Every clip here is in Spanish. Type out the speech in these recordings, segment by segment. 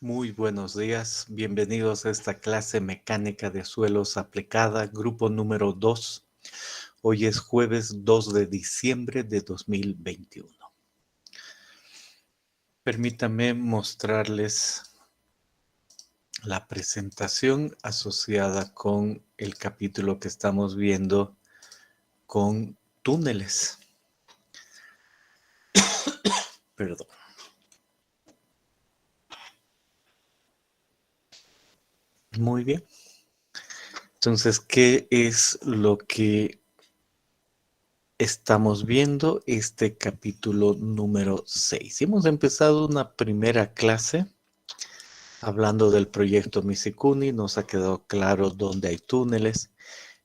Muy buenos días, bienvenidos a esta clase mecánica de suelos aplicada, grupo número 2. Hoy es jueves 2 de diciembre de 2021. Permítanme mostrarles la presentación asociada con el capítulo que estamos viendo con túneles. Perdón. Muy bien. Entonces, ¿qué es lo que estamos viendo? Este capítulo número 6. Hemos empezado una primera clase hablando del proyecto Misikuni. Nos ha quedado claro dónde hay túneles.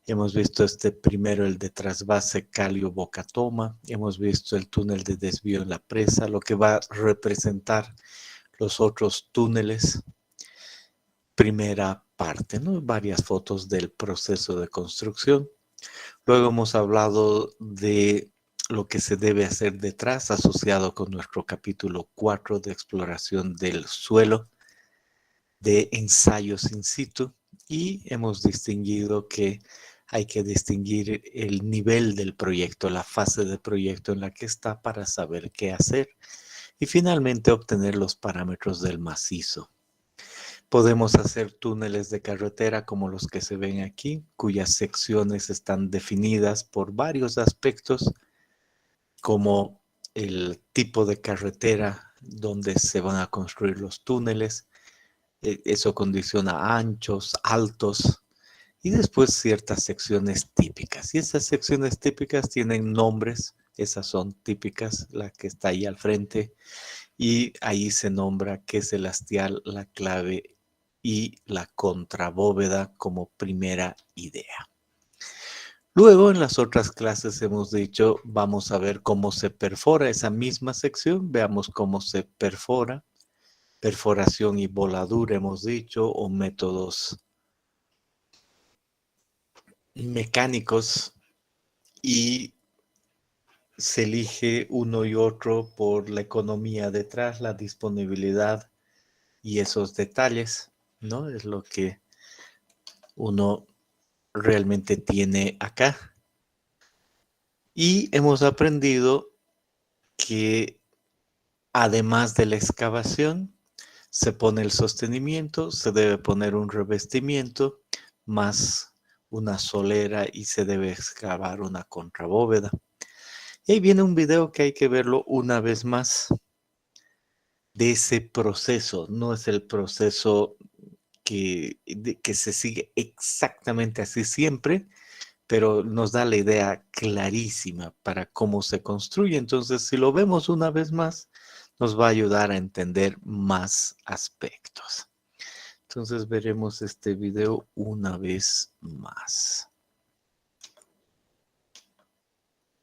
Hemos visto primero, el de trasvase Callio-Bocatoma. Hemos visto el túnel de desvío en la presa, lo que va a representar los otros túneles. Primera parte, ¿no? Varias fotos del proceso de construcción. Luego hemos hablado de lo que se debe hacer detrás, asociado con nuestro capítulo 4 de exploración del suelo, de ensayos in situ, y hemos distinguido que hay que distinguir el nivel del proyecto, la fase de proyecto en la que está para saber qué hacer, y finalmente obtener los parámetros del macizo. Podemos hacer túneles de carretera como los que se ven aquí, cuyas secciones están definidas por varios aspectos, como el tipo de carretera donde se van a construir los túneles. Eso condiciona anchos, altos y después ciertas secciones típicas. Y esas secciones típicas tienen nombres, esas son típicas, la que está ahí al frente, y ahí se nombra qué es el hastial, la clave y la contrabóveda como primera idea. Luego, en las otras clases hemos dicho, vamos a ver cómo se perfora esa misma sección, veamos cómo se perfora, perforación y voladura hemos dicho, o métodos mecánicos, y se elige uno y otro por la economía detrás, la disponibilidad y esos detalles, ¿no? Es lo que uno realmente tiene acá. Y hemos aprendido que además de la excavación, se pone el sostenimiento, se debe poner un revestimiento, más una solera, y se debe excavar una contrabóveda. Y ahí viene un video que hay que verlo una vez más de ese proceso. No es el proceso que se sigue exactamente así siempre, pero nos da la idea clarísima para cómo se construye. Entonces, si lo vemos una vez más, nos va a ayudar a entender más aspectos. Entonces, veremos este video una vez más.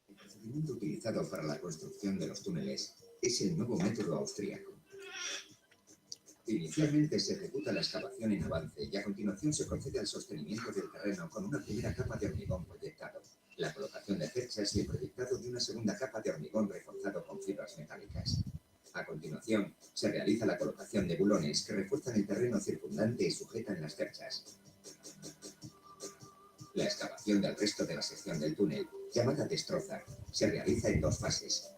El procedimiento utilizado para la construcción de los túneles es el nuevo método austríaco. Inicialmente se ejecuta la excavación en avance y a continuación se procede al sostenimiento del terreno con una primera capa de hormigón proyectado, la colocación de cerchas y el proyectado de una segunda capa de hormigón reforzado con fibras metálicas. A continuación, se realiza la colocación de bulones que refuerzan el terreno circundante y sujetan las cerchas. La excavación del resto de la sección del túnel, llamada destroza, se realiza en dos fases.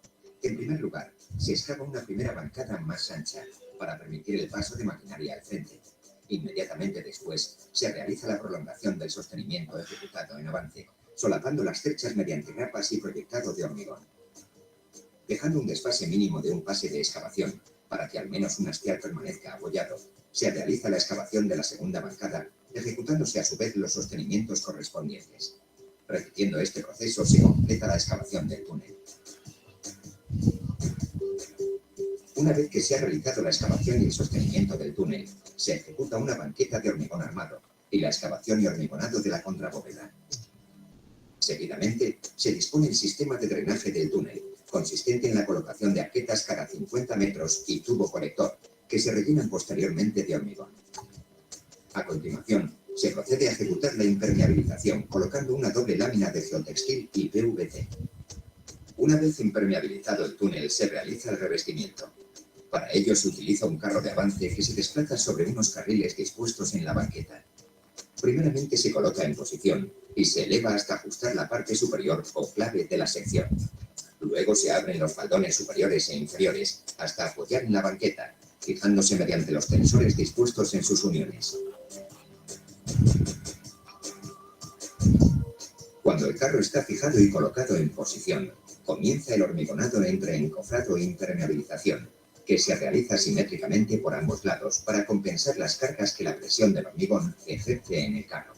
En primer lugar, se excava una primera bancada más ancha para permitir el paso de maquinaria al frente. Inmediatamente después, se realiza la prolongación del sostenimiento ejecutado en avance, solapando las cerchas mediante grapas y proyectado de hormigón. Dejando un desfase mínimo de un pase de excavación, para que al menos un hastial permanezca apoyado, se realiza la excavación de la segunda bancada, ejecutándose a su vez los sostenimientos correspondientes. Repitiendo este proceso, se completa la excavación del túnel. Una vez que se ha realizado la excavación y el sostenimiento del túnel, se ejecuta una banqueta de hormigón armado y la excavación y hormigonado de la contrabóveda. Seguidamente, se dispone el sistema de drenaje del túnel, consistente en la colocación de arquetas cada 50 metros y tubo colector, que se rellenan posteriormente de hormigón. A continuación, se procede a ejecutar la impermeabilización colocando una doble lámina de geotextil y PVC. Una vez impermeabilizado el túnel, se realiza el revestimiento. Para ello se utiliza un carro de avance que se desplaza sobre unos carriles dispuestos en la banqueta. Primeramente se coloca en posición y se eleva hasta ajustar la parte superior o clave de la sección. Luego se abren los faldones superiores e inferiores hasta apoyar en la banqueta, fijándose mediante los tensores dispuestos en sus uniones. Cuando el carro está fijado y colocado en posición, comienza el hormigonado entre encofrado e impermeabilización, que se realiza simétricamente por ambos lados para compensar las cargas que la presión del hormigón ejerce en el carro.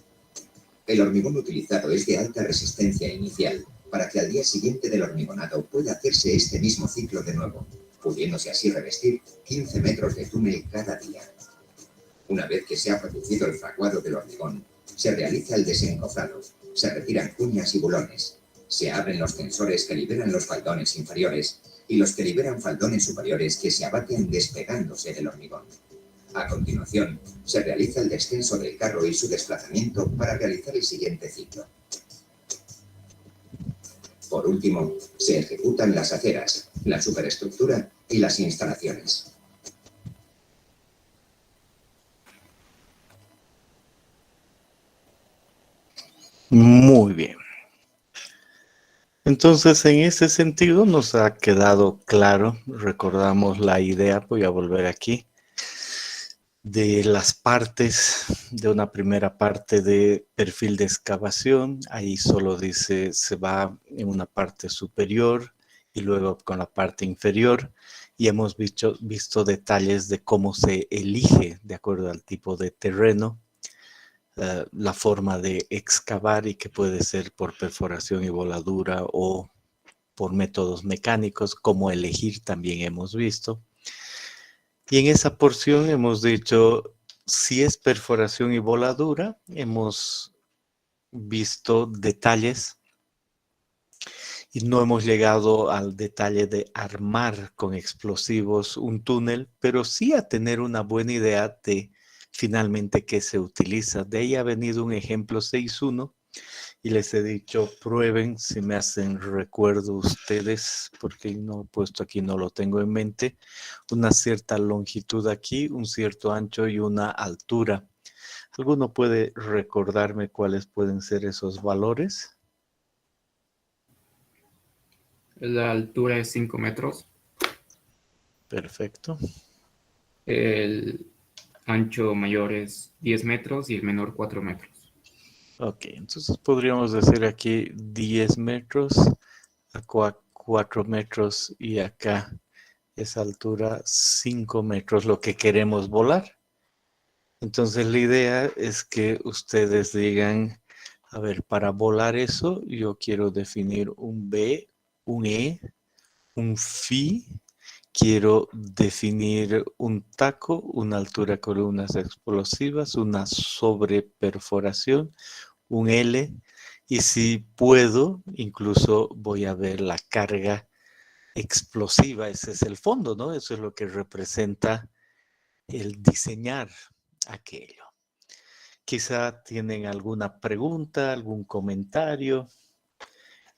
El hormigón utilizado es de alta resistencia inicial, para que al día siguiente del hormigonado pueda hacerse este mismo ciclo de nuevo, pudiéndose así revestir 15 metros de túnel cada día. Una vez que se ha producido el fraguado del hormigón, se realiza el desencofrado, se retiran cuñas y bulones, se abren los tensores que liberan los faldones inferiores y los que liberan faldones superiores que se abaten despegándose del hormigón. A continuación, se realiza el descenso del carro y su desplazamiento para realizar el siguiente ciclo. Por último, se ejecutan las aceras, la superestructura y las instalaciones. Muy bien. Entonces, en ese sentido nos ha quedado claro, recordamos la idea, voy a volver aquí, de las partes, de una primera parte de perfil de excavación. Ahí solo dice, se va en una parte superior y luego con la parte inferior. Y hemos visto detalles de cómo se elige, de acuerdo al tipo de terreno, la forma de excavar, y que puede ser por perforación y voladura o por métodos mecánicos, como elegir también hemos visto. Y en esa porción hemos dicho, si es perforación y voladura, hemos visto detalles y no hemos llegado al detalle de armar con explosivos un túnel, pero sí a tener una buena idea de finalmente qué se utiliza. De ahí ha venido un ejemplo 6.1 y les he dicho, prueben si me hacen recuerdo ustedes, porque no he puesto aquí, no lo tengo en mente, una cierta longitud aquí, un cierto ancho y una altura. ¿Alguno puede recordarme cuáles pueden ser esos valores? La altura es 5 metros. Perfecto. El ancho mayor es 10 metros y el menor 4 metros. Ok, entonces podríamos decir aquí 10 metros, acá 4 metros y acá esa altura 5 metros, lo que queremos volar. Entonces la idea es que ustedes digan, a ver, para volar eso yo quiero definir un B, un E, un phi, quiero definir un taco, una altura columnas explosivas, una sobreperforación, un L, y si puedo, incluso voy a ver la carga explosiva. Ese es el fondo, ¿no? Eso es lo que representa el diseñar aquello. Quizá tienen alguna pregunta, algún comentario.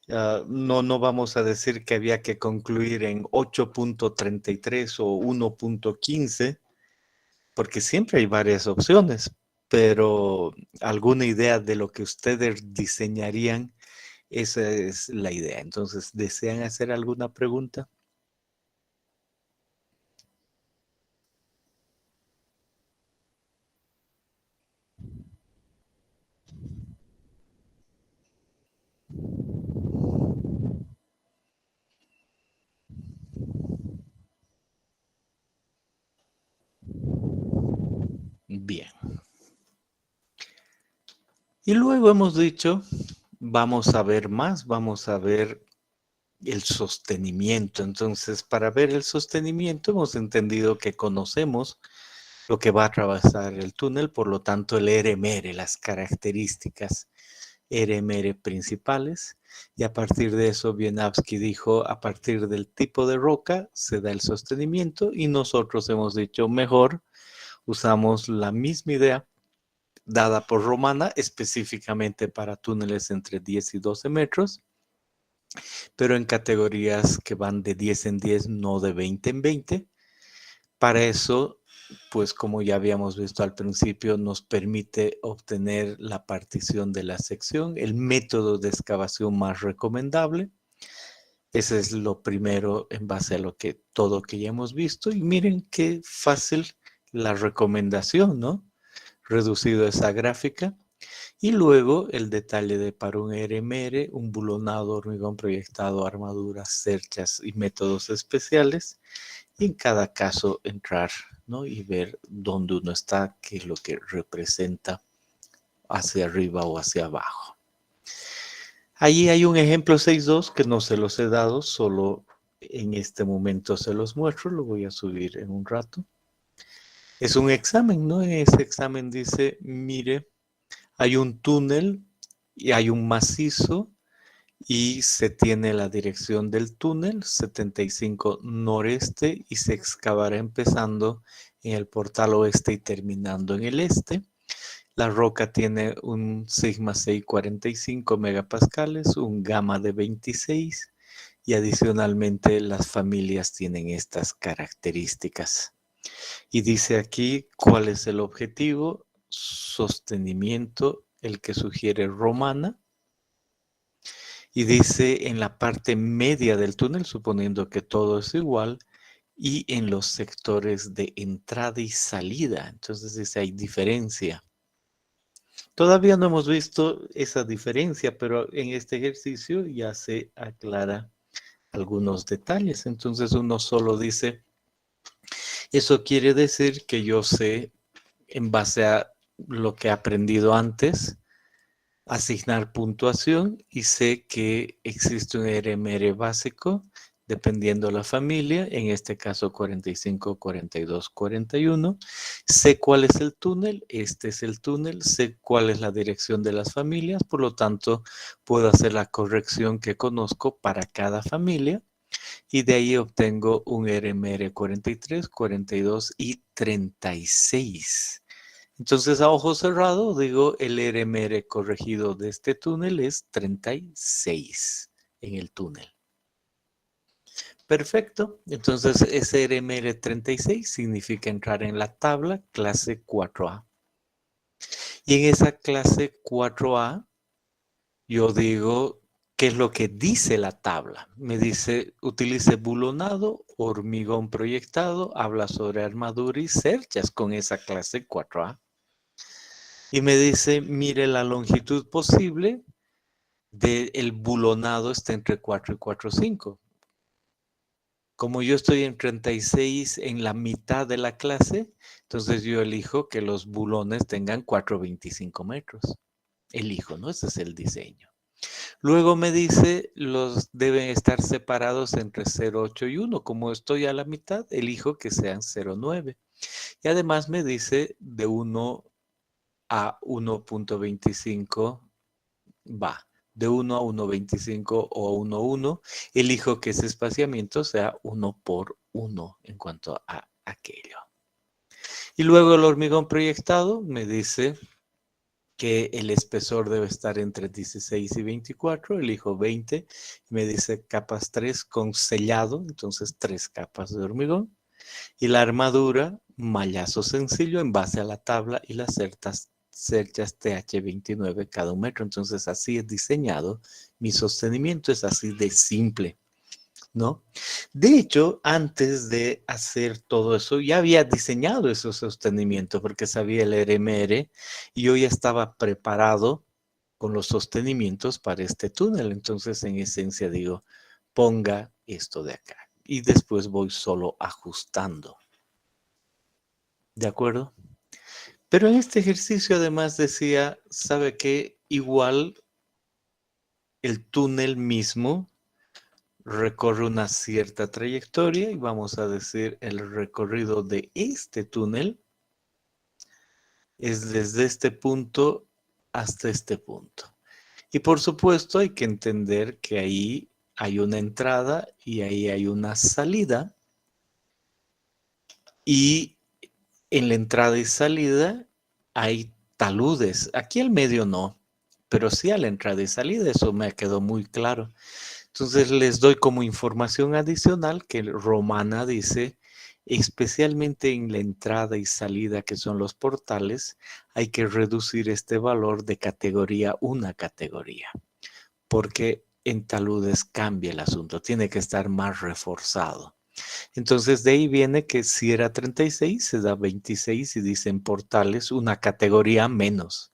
No vamos a decir que había que concluir en 8.33 o 1.15, porque siempre hay varias opciones, pero alguna idea de lo que ustedes diseñarían, esa es la idea. Entonces, ¿desean hacer alguna pregunta? Bien. Y luego hemos dicho, vamos a ver más, vamos a ver el sostenimiento. Entonces, para ver el sostenimiento, hemos entendido que conocemos lo que va a atravesar el túnel, por lo tanto, el RMR, las características RMR principales. Y a partir de eso, Wieniawski dijo, a partir del tipo de roca se da el sostenimiento, y nosotros hemos dicho, mejor usamos la misma idea dada por Romana, específicamente para túneles entre 10 y 12 metros, pero en categorías que van de 10 en 10, no de 20 en 20, Para eso, pues como ya habíamos visto al principio, nos permite obtener la partición de la sección, el método de excavación más recomendable. Ese es lo primero en base a todo que ya hemos visto. Y miren qué fácil la recomendación, ¿no? Reducido a esa gráfica. Y luego el detalle de para un RMR, un bulonado, hormigón proyectado, armaduras, cerchas y métodos especiales. Y en cada caso entrar, ¿no? Y ver dónde uno está, qué es lo que representa hacia arriba o hacia abajo. Allí hay un ejemplo 6.2 que no se los he dado, solo en este momento se los muestro, lo voy a subir en un rato. Es un examen, ¿no? En ese examen dice, mire, hay un túnel y hay un macizo y se tiene la dirección del túnel, 75 noreste, y se excavará empezando en el portal oeste y terminando en el este. La roca tiene un sigma 645 megapascales, un gamma de 26 y adicionalmente las familias tienen estas características. Y dice aquí cuál es el objetivo, sostenimiento, el que sugiere Romana. Y dice en la parte media del túnel, suponiendo que todo es igual, y en los sectores de entrada y salida. Entonces dice, hay diferencia. Todavía no hemos visto esa diferencia, pero en este ejercicio ya se aclara algunos detalles. Entonces uno solo dice, eso quiere decir que yo sé, en base a lo que he aprendido antes, asignar puntuación y sé que existe un RMR básico dependiendo la familia, en este caso 45, 42, 41. Sé cuál es el túnel, este es el túnel, sé cuál es la dirección de las familias, por lo tanto puedo hacer la corrección que conozco para cada familia y de ahí obtengo un RMR 43, 42 y 36. Entonces, a ojo cerrado, digo, el RMR corregido de este túnel es 36 en el túnel. Perfecto. Entonces, ese RMR 36 significa entrar en la tabla clase 4A. Y en esa clase 4A, yo digo, ¿qué es lo que dice la tabla? Me dice, utilice bulonado, hormigón proyectado, habla sobre armadura y cerchas con esa clase 4A. Y me dice, mire la longitud posible del bulonado está entre 4 y 4,5. Como yo estoy en 36 en la mitad de la clase, entonces yo elijo que los bulones tengan 4,25 metros. Elijo, ¿no? Ese es el diseño. Luego me dice, los deben estar separados entre 0,8 y 1. Como estoy a la mitad, elijo que sean 0,9. Y además me dice de 1 a 1,25 va. De 1 a 1,25 o a 1,1, elijo que ese espaciamiento sea 1 por 1 en cuanto a aquello. Y luego el hormigón proyectado me dice que el espesor debe estar entre 16 y 24, elijo 20, y me dice capas 3 con sellado, entonces 3 capas de hormigón. Y la armadura, mallazo sencillo en base a la tabla y las cerchas TH29 cada 1 metro. Entonces así es diseñado. Mi sostenimiento es así de simple, ¿no? De hecho, antes de hacer todo eso, ya había diseñado ese sostenimiento porque sabía el RMR y yo ya estaba preparado con los sostenimientos para este túnel. Entonces, en esencia digo, ponga esto de acá y después voy solo ajustando. ¿De acuerdo? Pero en este ejercicio además decía, ¿sabe qué? Igual el túnel mismo recorre una cierta trayectoria y vamos a decir el recorrido de este túnel es desde este punto hasta este punto. Y por supuesto hay que entender que ahí hay una entrada y ahí hay una salida. Y en la entrada y salida hay taludes. Aquí al medio no, pero sí a la entrada y salida. Eso me quedó muy claro. Entonces les doy como información adicional que Romana dice, especialmente en la entrada y salida que son los portales, hay que reducir este valor de categoría una categoría, porque en taludes cambia el asunto, tiene que estar más reforzado. Entonces de ahí viene que si era 36, se da 26 y dicen portales una categoría menos.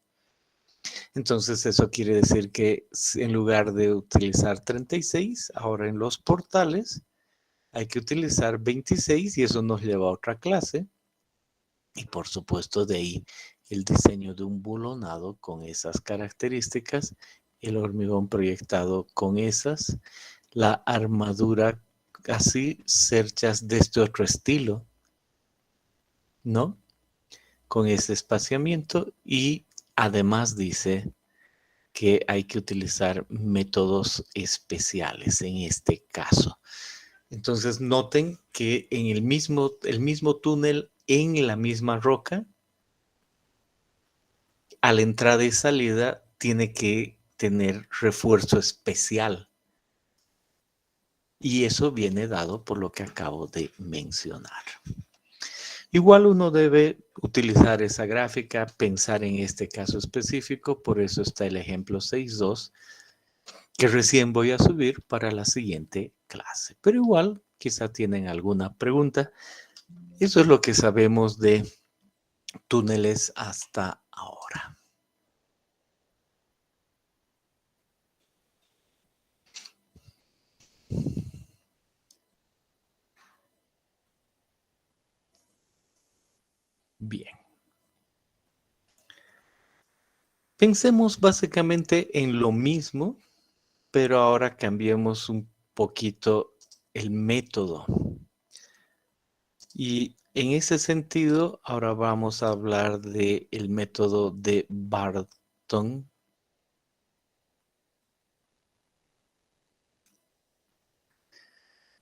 Entonces eso quiere decir que en lugar de utilizar 36, ahora en los portales hay que utilizar 26 y eso nos lleva a otra clase. Y por supuesto de ahí el diseño de un bulonado con esas características, el hormigón proyectado con esas, la armadura así, cerchas de este otro estilo, ¿no? Con ese espaciamiento y además dice que hay que utilizar métodos especiales en este caso. Entonces noten que en el mismo túnel, en la misma roca, a la entrada y salida tiene que tener refuerzo especial. Y eso viene dado por lo que acabo de mencionar. Igual uno debe utilizar esa gráfica, pensar en este caso específico, por eso está el ejemplo 6.2, que recién voy a subir para la siguiente clase. Pero igual, quizá tienen alguna pregunta. Eso es lo que sabemos de túneles hasta ahora. Bien. Pensemos básicamente en lo mismo, pero ahora cambiemos un poquito el método. Y en ese sentido, ahora vamos a hablar del método de Barton.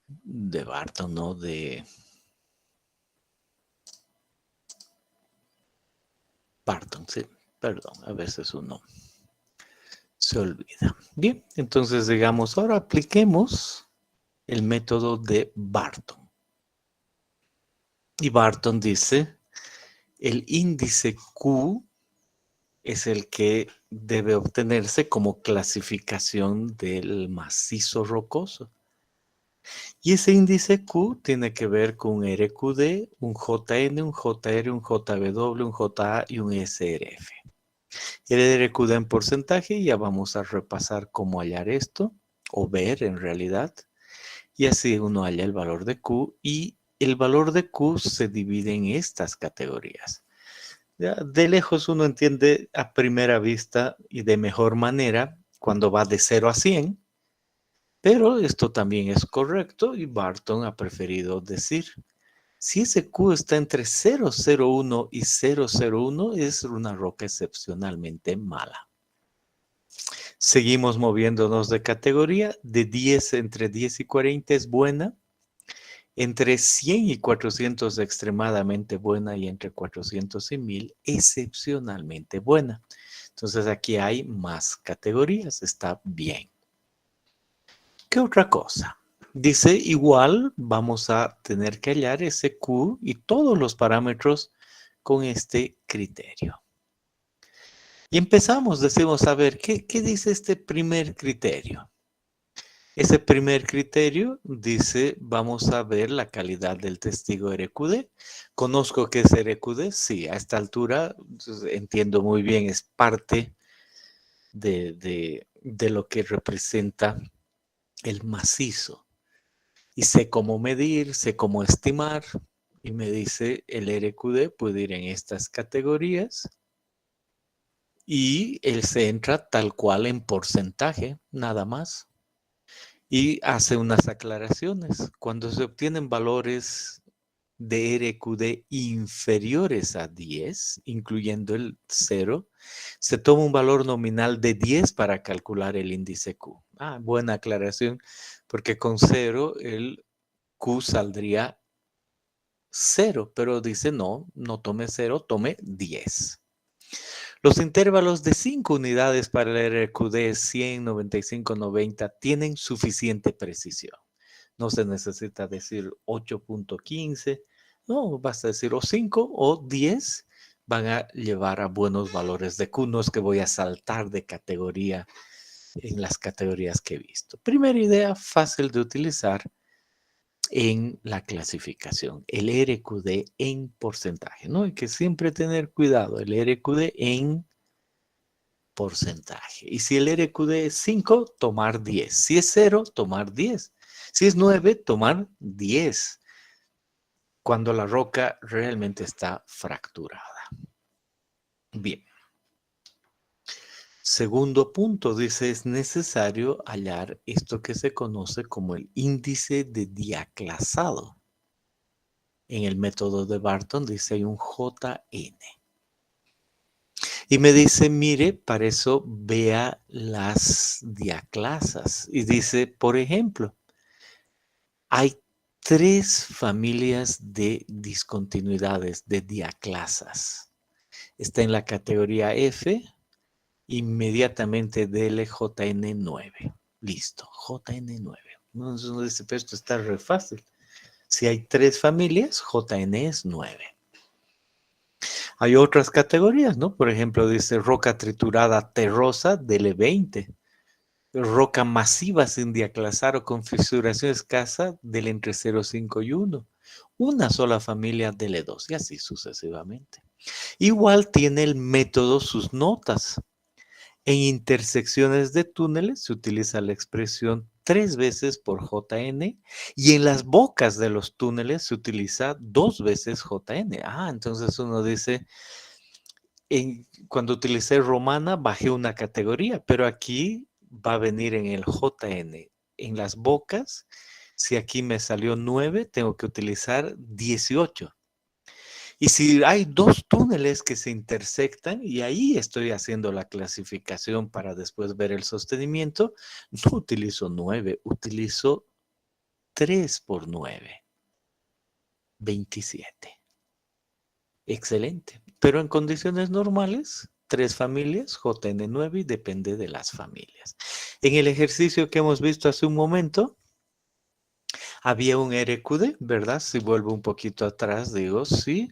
De Barton, no de Barton, sí, perdón, a veces uno se olvida. Bien, entonces digamos, ahora apliquemos el método de Barton. Y Barton dice, el índice Q es el que debe obtenerse como clasificación del macizo rocoso. Y ese índice Q tiene que ver con un RQD, un JN, un JR, un JW, un JA y un SRF. El RQD en porcentaje, ya vamos a repasar cómo hallar esto, o ver en realidad. Y así uno halla el valor de Q y el valor de Q se divide en estas categorías. Ya, de lejos uno entiende a primera vista y de mejor manera cuando va de 0 a 100, pero esto también es correcto y Barton ha preferido decir, si ese Q está entre 001 y 001 es una roca excepcionalmente mala. Seguimos moviéndonos de categoría, de 10 entre 10 y 40 es buena, entre 100 y 400 extremadamente buena y entre 400 y 1000 excepcionalmente buena. Entonces aquí hay más categorías, está bien. ¿Qué otra cosa? Dice igual vamos a tener que hallar ese Q y todos los parámetros con este criterio. Y empezamos, decimos, a ver, ¿qué dice este primer criterio? Ese primer criterio dice, vamos a ver la calidad del testigo RQD. ¿Conozco qué es RQD? Sí, a esta altura entiendo muy bien, es parte de lo que representa el macizo. Y sé cómo medir, sé cómo estimar. Y me dice, el RQD puede ir en estas categorías. Y él se entra tal cual en porcentaje, nada más. Y hace unas aclaraciones. Cuando se obtienen valores de RQD inferiores a 10, incluyendo el 0, se toma un valor nominal de 10 para calcular el índice Q. Buena aclaración, porque con 0 el Q saldría 0, pero dice no tome 0, tome 10. Los intervalos de 5 unidades para el RQD 100, 95, 90 tienen suficiente precisión. No se necesita decir 8.15 No, basta decir o 5 o 10 van a llevar a buenos valores de Q. No es que voy a saltar de categoría en las categorías que he visto. Primera idea fácil de utilizar en la clasificación, el RQD en porcentaje, ¿no? Hay que siempre tener cuidado, el RQD en porcentaje. Y si el RQD es 5, tomar 10. Si es 0, tomar 10. Si es 9, tomar 10. Cuando la roca realmente está fracturada. Bien. Segundo punto, dice, es necesario hallar esto que se conoce como el índice de diaclasado. En el método de Barton dice hay un JN. Y me dice, mire, para eso vea las diaclasas. Y dice, por ejemplo, hay 3 familias de discontinuidades, de diaclasas. Está en la categoría F, inmediatamente dele JN9. Listo, JN9. Entonces uno dice, pero esto está re fácil. Si hay 3 familias, JN es 9. Hay otras categorías, ¿no? Por ejemplo, dice roca triturada terrosa, dele 20. Roca masiva sin diaclasar o con fisuración escasa, dele entre 0, 5 y 1. Una sola familia, dele 2 y así sucesivamente. Igual tiene el método sus notas. En intersecciones de túneles se utiliza la expresión 3 veces por JN y en las bocas de los túneles se utiliza 2 veces JN. Entonces uno dice, cuando utilicé romana bajé una categoría, pero aquí va a venir en el JN. En las bocas, si aquí me salió 9, tengo que utilizar 18. Y si hay 2 túneles que se intersectan, y ahí estoy haciendo la clasificación para después ver el sostenimiento, no utilizo 9, utilizo 3 por 9, 27. Excelente. Pero en condiciones normales, 3 familias, JN9 y depende de las familias. En el ejercicio que hemos visto hace un momento, había un RQD, ¿verdad? Si vuelvo un poquito atrás, digo, sí.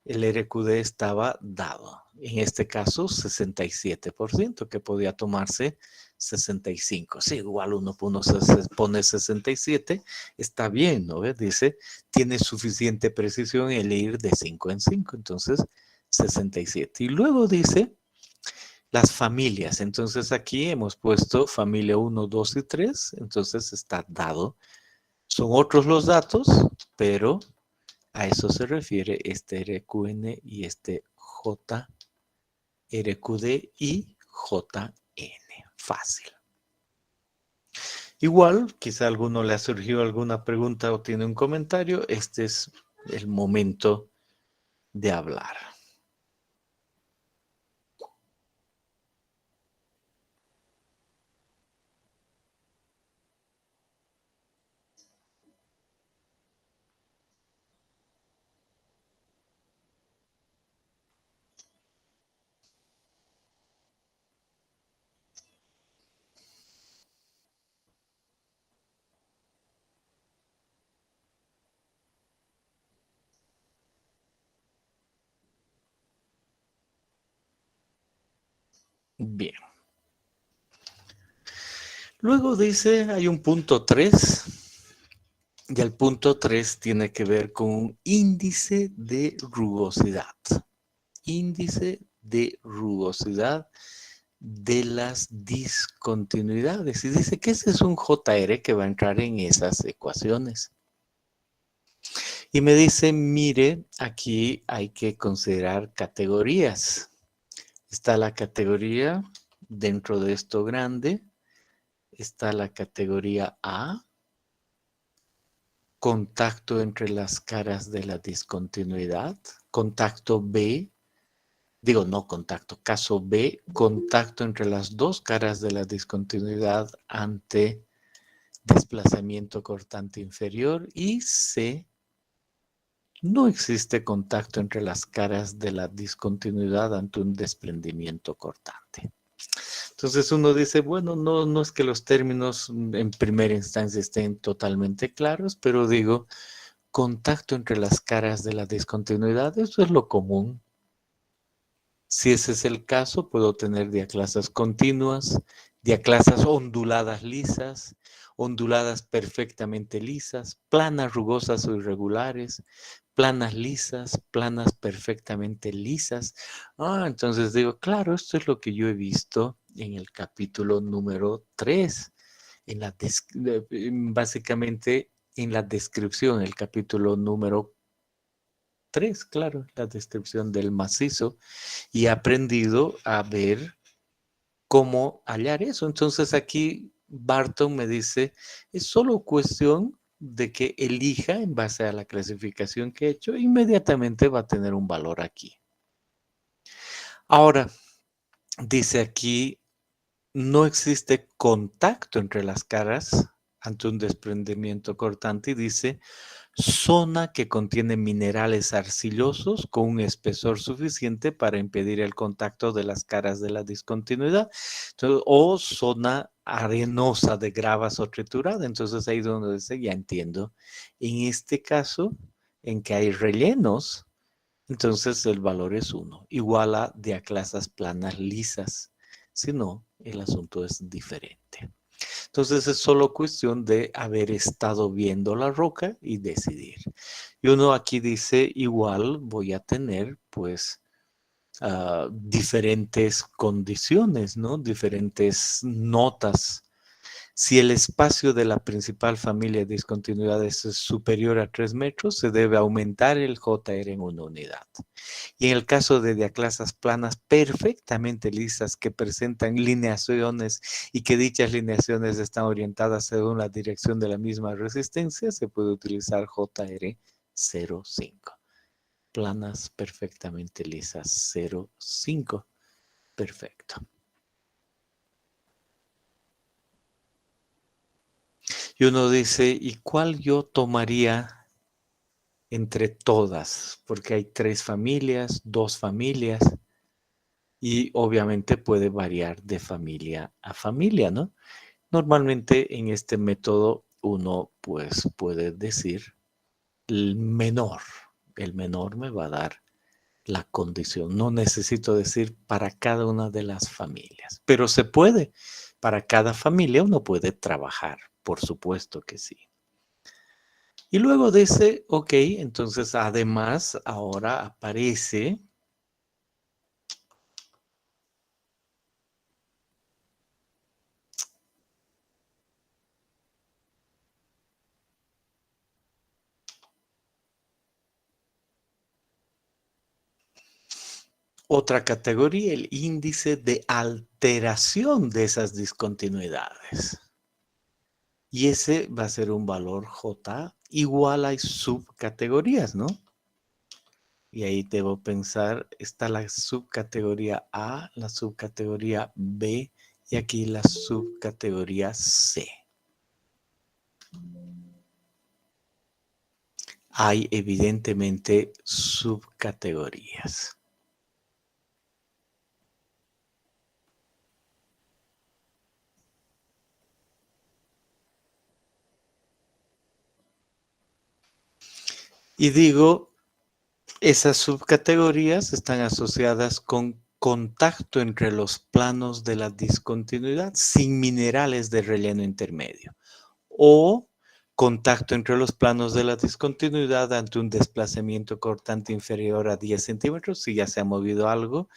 El RQD estaba dado. En este caso, 67%, que podía tomarse 65. Sí, igual uno pone 67, está bien, ¿no? Dice, tiene suficiente precisión el ir de 5 en 5, entonces 67. Y luego dice las familias. Entonces aquí hemos puesto familia 1, 2 y 3, entonces está dado. Son otros los datos, pero a eso se refiere este RQN y este JRQD y JN. Fácil. Igual, quizá a alguno le ha surgido alguna pregunta o tiene un comentario. Este es el momento de hablar. Bien. Luego dice, hay un punto 3. Y el punto 3 tiene que ver con un índice de rugosidad. Índice de rugosidad de las discontinuidades. Y dice que ese es un JR que va a entrar en esas ecuaciones. Y me dice, mire, aquí hay que considerar categorías. Está la categoría dentro de esto grande. Está la categoría A, contacto entre las caras de la discontinuidad. Contacto B, digo no contacto, caso B, contacto entre las 2 caras de la discontinuidad ante desplazamiento cortante inferior. Y C, no existe contacto entre las caras de la discontinuidad ante un desprendimiento cortante. Entonces uno dice, bueno, no es que los términos en primera instancia estén totalmente claros, pero digo, contacto entre las caras de la discontinuidad, eso es lo común. Si ese es el caso, puedo tener diaclasas continuas, diaclasas onduladas lisas, onduladas perfectamente lisas, planas rugosas o irregulares, planas lisas, planas perfectamente lisas. Entonces digo, claro, esto es lo que yo he visto en el capítulo número 3, básicamente en la descripción, el capítulo número 3, claro, la descripción del macizo, y he aprendido a ver cómo hallar eso. Entonces aquí Barton me dice, es solo cuestión de que elija en base a la clasificación que he hecho, inmediatamente va a tener un valor aquí. Ahora, dice aquí, no existe contacto entre las caras ante un desprendimiento cortante y dice, zona que contiene minerales arcillosos con un espesor suficiente para impedir el contacto de las caras de la discontinuidad. Entonces, o zona arenosa de gravas o triturada. Entonces ahí donde dice, ya entiendo. En este caso, en que hay rellenos, entonces el valor es 1, igual a diaclasas planas lisas. Si no, el asunto es diferente. Entonces es solo cuestión de haber estado viendo la roca y decidir. Y uno aquí dice, igual voy a tener pues diferentes condiciones, ¿no? Diferentes notas. Si el espacio de la principal familia de discontinuidades es superior a 3 metros, se debe aumentar el JR en una unidad. Y en el caso de diaclasas planas perfectamente lisas que presentan lineaciones y que dichas lineaciones están orientadas según la dirección de la misma resistencia, se puede utilizar JR 0,5. Planas perfectamente lisas 0,5. Perfecto. Y uno dice, ¿y cuál yo tomaría entre todas? Porque hay 3 familias, 2 familias. Y obviamente puede variar de familia a familia, ¿no? Normalmente en este método uno pues puede decir el menor. El menor me va a dar la condición. No necesito decir para cada una de las familias, pero se puede. Para cada familia uno puede trabajar, por supuesto que sí. Y luego dice, ok, entonces además ahora aparece otra categoría, el índice de alteración de esas discontinuidades. Y ese va a ser un valor J igual a subcategorías, ¿no? Y ahí debo pensar, está la subcategoría A, la subcategoría B y aquí la subcategoría C. Hay evidentemente subcategorías. Y digo, esas subcategorías están asociadas con contacto entre los planos de la discontinuidad sin minerales de relleno intermedio o contacto entre los planos de la discontinuidad ante un desplazamiento cortante inferior a 10 centímetros, si ya se ha movido algo,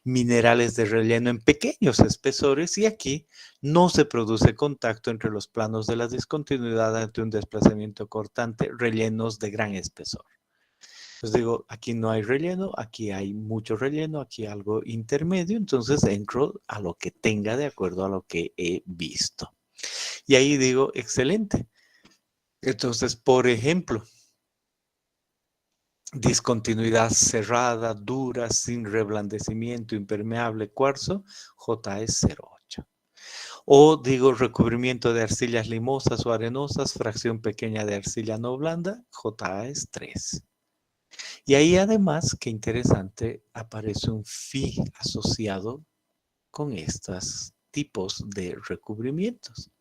minerales de relleno en pequeños espesores y aquí no se produce contacto entre los planos de la discontinuidad ante un desplazamiento cortante, rellenos de gran espesor. Pues digo, aquí no hay relleno, aquí hay mucho relleno, aquí algo intermedio, entonces entro a lo que tenga de acuerdo a lo que he visto. Y ahí digo, excelente. Entonces, por ejemplo, discontinuidad cerrada, dura, sin reblandecimiento, impermeable, cuarzo, J es 0,8. O digo recubrimiento de arcillas limosas o arenosas, fracción pequeña de arcilla no blanda, J es 3. Y ahí además, qué interesante, aparece un phi asociado con estos tipos de recubrimientos,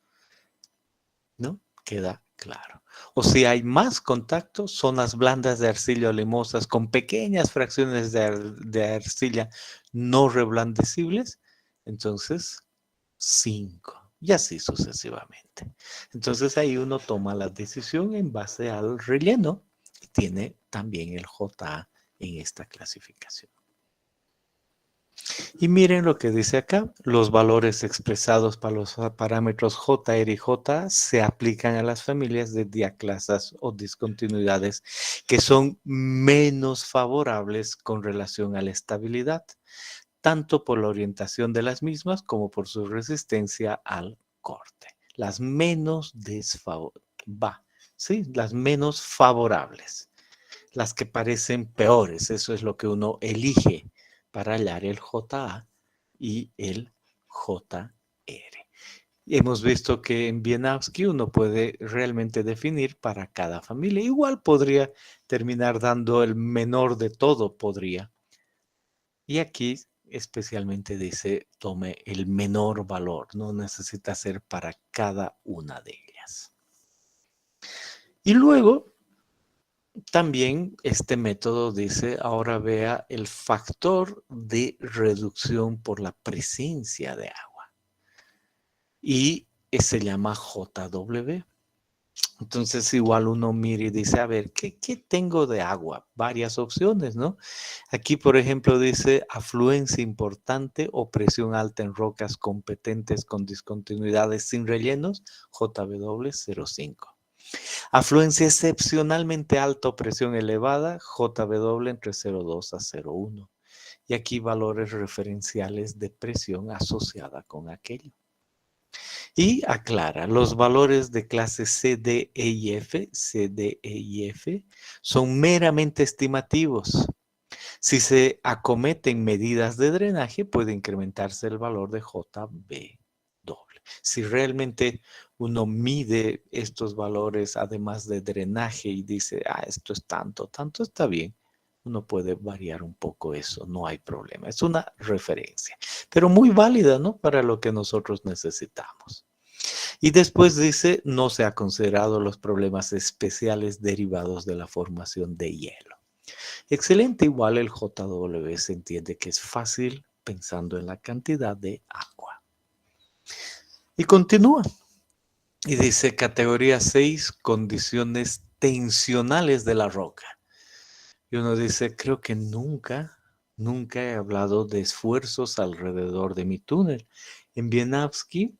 ¿no? Queda Claro. O si hay más contacto, zonas blandas de arcilla o limosas con pequeñas fracciones de arcilla no reblandecibles, entonces 5 y así sucesivamente. Entonces ahí uno toma la decisión en base al relleno y tiene también el JA en esta clasificación. Y miren lo que dice acá, los valores expresados para los parámetros JR y JA se aplican a las familias de diaclasas o discontinuidades que son menos favorables con relación a la estabilidad, tanto por la orientación de las mismas como por su resistencia al corte. Las menos las menos favorables, las que parecen peores, eso es lo que uno elige para hallar el JA y el JR. Y hemos visto que en Wieniawski uno puede realmente definir para cada familia. Igual podría terminar dando el menor de todo, podría. Y aquí especialmente dice, tome el menor valor. No necesita ser para cada una de ellas. Y luego también este método dice, ahora vea el factor de reducción por la presencia de agua. Y se llama JW. Entonces igual uno mira y dice, a ver, ¿qué tengo de agua? Varias opciones, ¿no? Aquí, por ejemplo, dice afluencia importante o presión alta en rocas competentes con discontinuidades sin rellenos, JW 05. Afluencia excepcionalmente alta o presión elevada, JW entre 0,2 a 0,1. Y aquí valores referenciales de presión asociada con aquello. Y aclara, los valores de clase C, D, E y F, son meramente estimativos. Si se acometen medidas de drenaje, puede incrementarse el valor de JB doble. Si realmente uno mide estos valores, además de drenaje, y dice, esto es tanto está bien, uno puede variar un poco eso, no hay problema. Es una referencia, pero muy válida, ¿no? Para lo que nosotros necesitamos. Y después dice, no se ha considerado los problemas especiales derivados de la formación de hielo. Excelente, igual el JW se entiende que es fácil pensando en la cantidad de agua. Y continúa. Y dice categoría 6, condiciones tensionales de la roca. Y uno dice, creo que nunca he hablado de esfuerzos alrededor de mi túnel. En Wieniawski,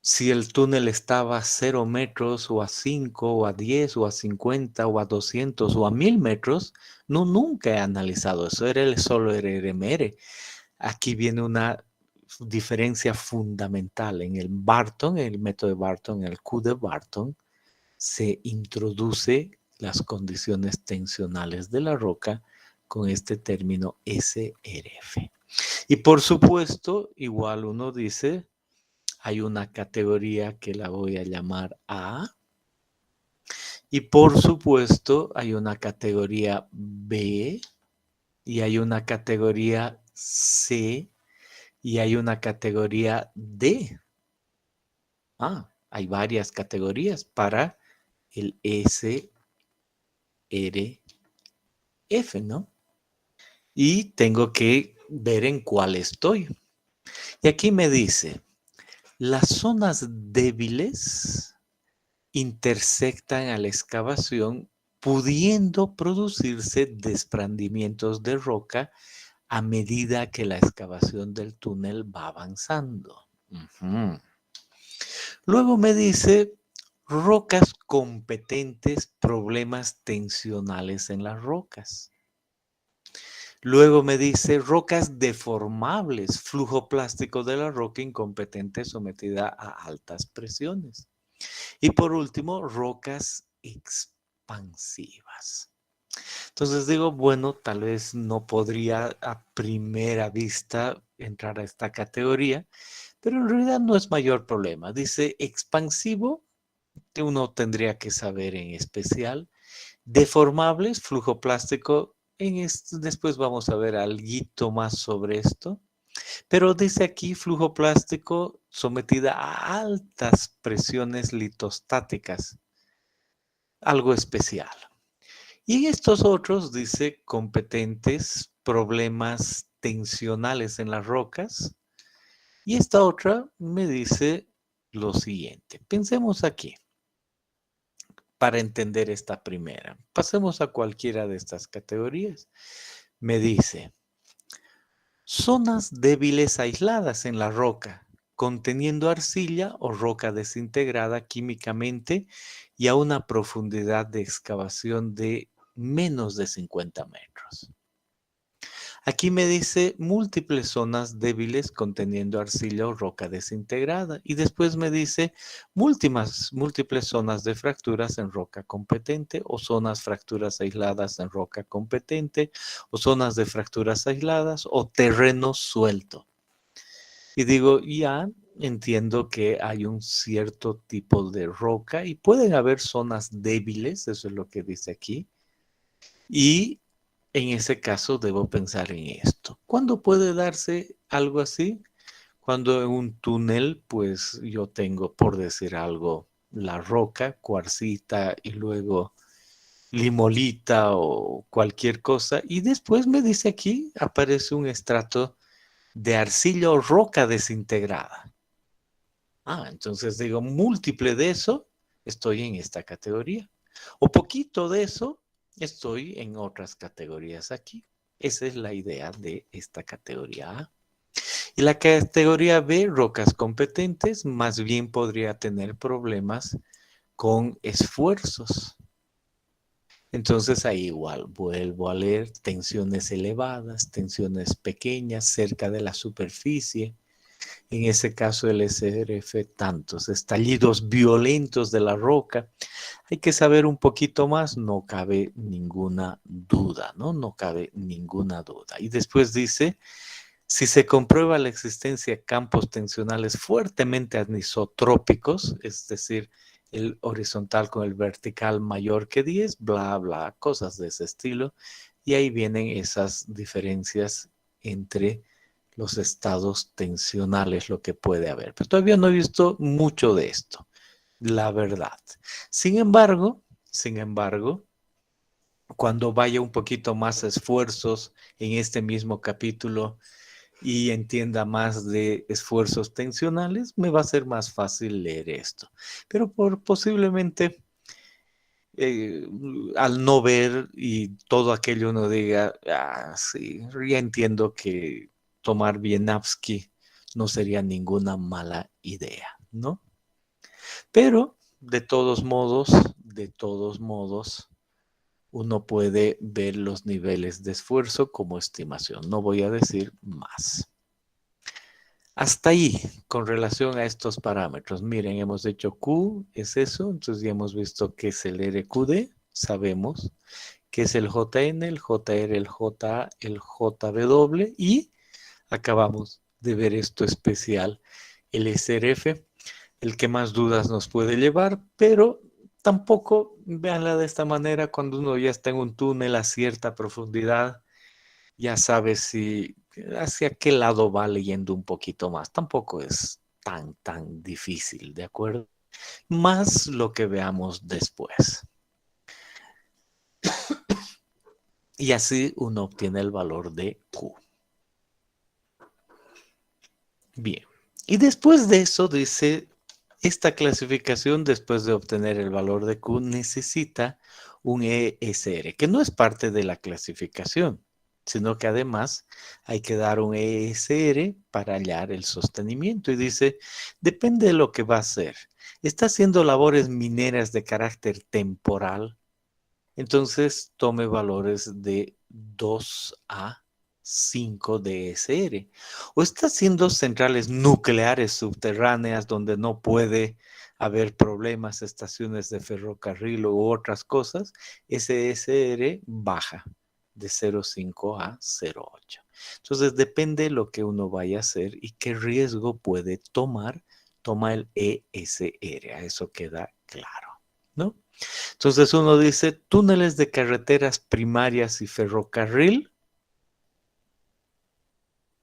si el túnel estaba a 0 metros o a 5 o a 10 o a 50 o a 200 o a 1000 metros, nunca he analizado eso, solo era RMR. Aquí viene una diferencia fundamental. En el Barton, el método de Barton, el Q de Barton, se introduce las condiciones tensionales de la roca con este término SRF. Y por supuesto, igual uno dice, hay una categoría que la voy a llamar A. Y por supuesto, hay una categoría B. Y hay una categoría C. Y hay una categoría D. Hay varias categorías para el SRF, ¿no? Y tengo que ver en cuál estoy. Y aquí me dice, las zonas débiles intersectan a la excavación, pudiendo producirse desprendimientos de roca a medida que la excavación del túnel va avanzando. Luego me dice, rocas competentes, problemas tensionales en las rocas. Luego me dice rocas deformables, flujo plástico de la roca incompetente sometida a altas presiones. Y por último, rocas expansivas. Entonces digo, bueno, tal vez no podría a primera vista entrar a esta categoría, pero en realidad no es mayor problema. Dice expansivo, que uno tendría que saber en especial. Deformables, flujo plástico. Después vamos a ver algo más sobre esto. Pero dice aquí flujo plástico sometida a altas presiones litostáticas, algo especial. Y en estos otros dice competentes problemas tensionales en las rocas. Y esta otra me dice lo siguiente. Pensemos aquí para entender esta primera. Pasemos a cualquiera de estas categorías. Me dice zonas débiles aisladas en la roca, conteniendo arcilla o roca desintegrada químicamente y a una profundidad de excavación de menos de 50 metros. Aquí me dice múltiples zonas débiles conteniendo arcilla o roca desintegrada y después me dice múltiples zonas de fracturas en roca competente o zonas fracturas aisladas en roca competente o zonas de fracturas aisladas o terreno suelto. Y digo, ya entiendo que hay un cierto tipo de roca y pueden haber zonas débiles, eso es lo que dice aquí, y en ese caso debo pensar en esto. ¿Cuándo puede darse algo así? Cuando en un túnel, pues yo tengo, por decir algo, la roca, cuarcita y luego limolita o cualquier cosa. Y después me dice aquí, aparece un estrato de arcilla o roca desintegrada. Entonces digo, múltiple de eso, estoy en esta categoría. O poquito de eso, estoy en otras categorías aquí. Esa es la idea de esta categoría A. Y la categoría B, rocas competentes, más bien podría tener problemas con esfuerzos. Entonces ahí igual vuelvo a leer tensiones elevadas, tensiones pequeñas cerca de la superficie. En ese caso el SRF, tantos estallidos violentos de la roca. Hay que saber un poquito más, no cabe ninguna duda, ¿no? No cabe ninguna duda. Y después dice, si se comprueba la existencia de campos tensionales fuertemente anisotrópicos, es decir, el horizontal con el vertical mayor que 10, bla, bla, cosas de ese estilo. Y ahí vienen esas diferencias entre los estados tensionales, lo que puede haber. Pero todavía no he visto mucho de esto, la verdad. Sin embargo, cuando vaya un poquito más a esfuerzos en este mismo capítulo y entienda más de esfuerzos tensionales, me va a ser más fácil leer esto. Pero posiblemente eh, al no ver y todo aquello uno diga, sí, ya entiendo que tomar Wieniawski no sería ninguna mala idea, ¿no? Pero de todos modos, uno puede ver los niveles de esfuerzo como estimación. No voy a decir más. Hasta ahí, con relación a estos parámetros. Miren, hemos hecho Q, es eso. Entonces ya hemos visto qué es el RQD, sabemos qué es el JN, el JR, el JA, el JW y acabamos de ver esto especial, el SRF, el que más dudas nos puede llevar, pero tampoco, véanla de esta manera, cuando uno ya está en un túnel a cierta profundidad, ya sabe si hacia qué lado va leyendo un poquito más. Tampoco es tan difícil, ¿de acuerdo? Más lo que veamos después. Y así uno obtiene el valor de Q. Bien. Y después de eso dice, esta clasificación, después de obtener el valor de Q, necesita un ESR, que no es parte de la clasificación, sino que además hay que dar un ESR para hallar el sostenimiento. Y dice, depende de lo que va a hacer. Está haciendo labores mineras de carácter temporal, entonces tome valores de 2A 5 DSR. O está haciendo centrales nucleares subterráneas donde no puede haber problemas, estaciones de ferrocarril u otras cosas, SSR baja de 0,5 a 0,8. Entonces depende de lo que uno vaya a hacer y qué riesgo puede tomar, toma el ESR. A eso queda claro, ¿no? Entonces uno dice túneles de carreteras primarias y ferrocarril,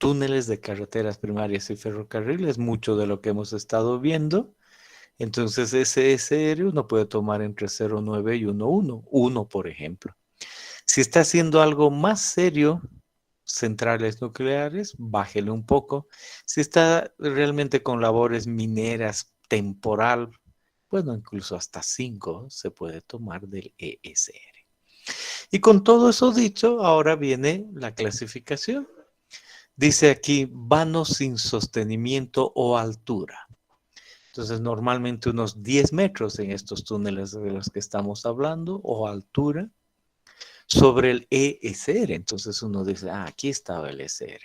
túneles de carreteras primarias y ferrocarriles, mucho de lo que hemos estado viendo. Entonces ese SR uno puede tomar entre 0,9 y 1,1. 1, por ejemplo. Si está haciendo algo más serio, centrales nucleares, bájele un poco. Si está realmente con labores mineras temporal, bueno, incluso hasta 5 se puede tomar del ESR. Y con todo eso dicho, ahora viene la clasificación. Dice aquí, vanos sin sostenimiento o altura. Entonces, normalmente unos 10 metros en estos túneles de los que estamos hablando, o altura, sobre el ESR. Entonces uno dice, aquí estaba el ESR.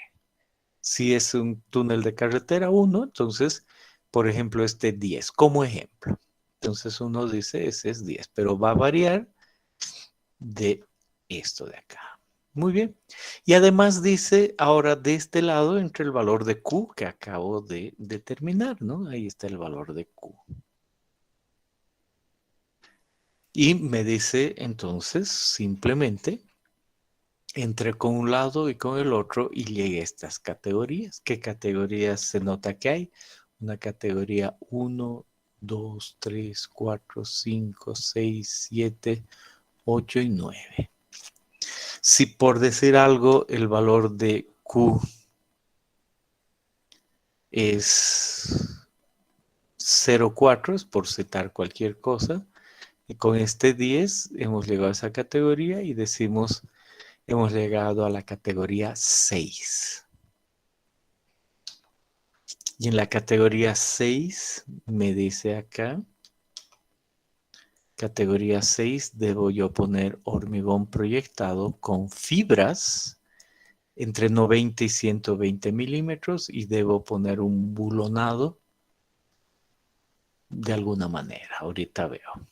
Si es un túnel de carretera 1, entonces, por ejemplo, 10, como ejemplo. Entonces uno dice, ese es 10, pero va a variar de esto de acá. Muy bien. Y además dice, ahora de este lado, entre el valor de Q que acabo de determinar, ¿no? Ahí está el valor de Q. Y me dice, entonces, simplemente, entre con un lado y con el otro y llegué a estas categorías. ¿Qué categorías se nota que hay? Una categoría 1, 2, 3, 4, 5, 6, 7, 8 y 9. Si por decir algo el valor de Q es 0,4, es por citar cualquier cosa, y con 10 hemos llegado a esa categoría y decimos hemos llegado a la categoría 6. Y en la categoría 6 me dice acá, categoría 6 debo yo poner hormigón proyectado con fibras entre 90 y 120 milímetros y debo poner un bulonado de alguna manera. Ahorita veo.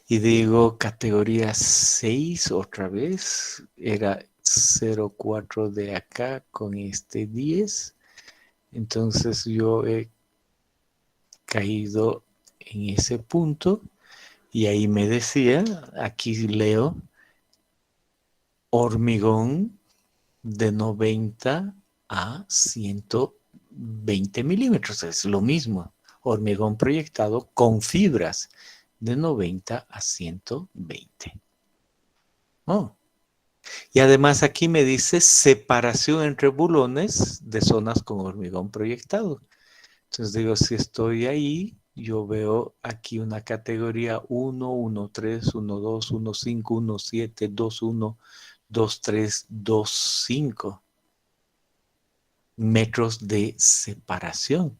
Y digo categoría 6 otra vez, era 0,4 de acá con 10. Entonces yo he caído en ese punto y ahí me decía, aquí leo, hormigón de 90 a 120 milímetros, es lo mismo, hormigón proyectado con fibras de 90 a 120. Oh. Y además aquí me dice separación entre bulones de zonas con hormigón proyectado. Entonces digo, si estoy ahí, yo veo aquí una categoría 1, 1, 3, 1, 2, 1, 5, 1, 7, 2, 1, 2, 3, 2, 5 metros de separación.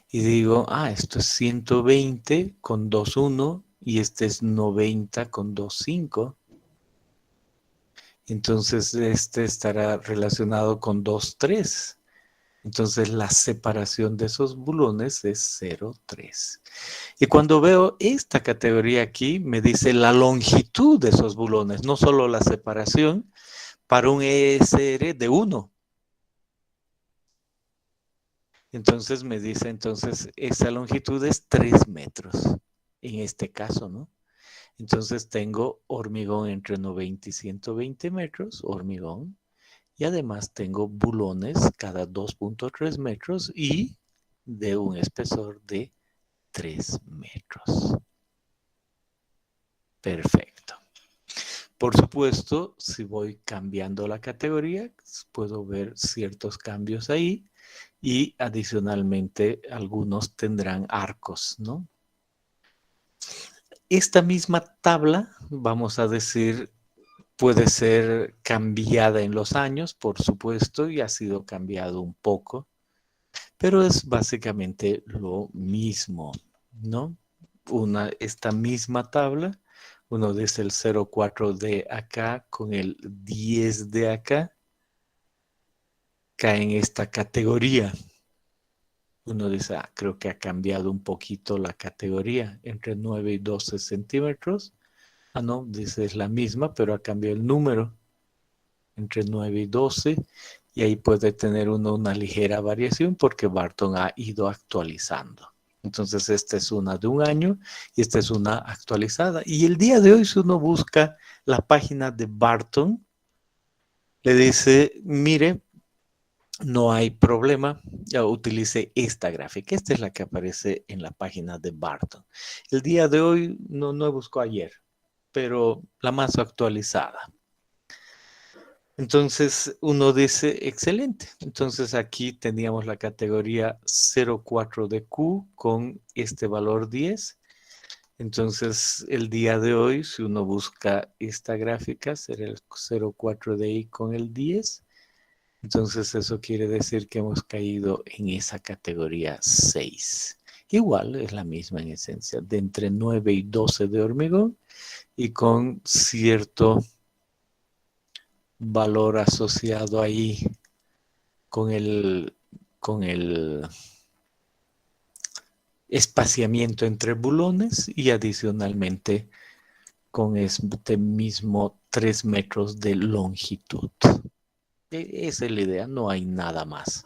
Y digo, esto es 120 con 2, 1 y este es 90 con 2, 5. Entonces este estará relacionado con 2, 3. Entonces la separación de esos bulones es 0,3. Y cuando veo esta categoría aquí, me dice la longitud de esos bulones, no solo la separación, para un ESR de 1. Entonces me dice, esa longitud es 3 metros, en este caso, ¿no? Entonces tengo hormigón entre 90 y 120 metros, hormigón, y además tengo bulones cada 2,3 metros y de un espesor de 3 metros. Perfecto. Por supuesto, si voy cambiando la categoría, puedo ver ciertos cambios ahí y adicionalmente algunos tendrán arcos, ¿no? Esta misma tabla, vamos a decir, puede ser cambiada en los años, por supuesto, y ha sido cambiado un poco, pero es básicamente lo mismo, ¿no? Esta misma tabla, uno dice el 0,4 de acá con el 10 de acá, cae en esta categoría. Uno dice, creo que ha cambiado un poquito la categoría, entre 9 y 12 centímetros. No, dice es la misma, pero ha cambiado el número, entre 9 y 12, y ahí puede tener uno una ligera variación porque Barton ha ido actualizando. Entonces, esta es una de un año y esta es una actualizada. Y el día de hoy, si uno busca la página de Barton, le dice, mire, no hay problema, ya utilice esta gráfica. Esta es la que aparece en la página de Barton. El día de hoy no buscó ayer, pero la más actualizada. Entonces uno dice, excelente. Entonces aquí teníamos la categoría 04 de Q con este valor 10. Entonces el día de hoy, si uno busca esta gráfica, será el 04 de I con el 10. Entonces eso quiere decir que hemos caído en esa categoría 6. Igual es la misma en esencia, de entre 9 y 12 de hormigón y con cierto valor asociado ahí con con el espaciamiento entre bulones y adicionalmente con este mismo 3 metros de longitud. Esa es la idea, no hay nada más.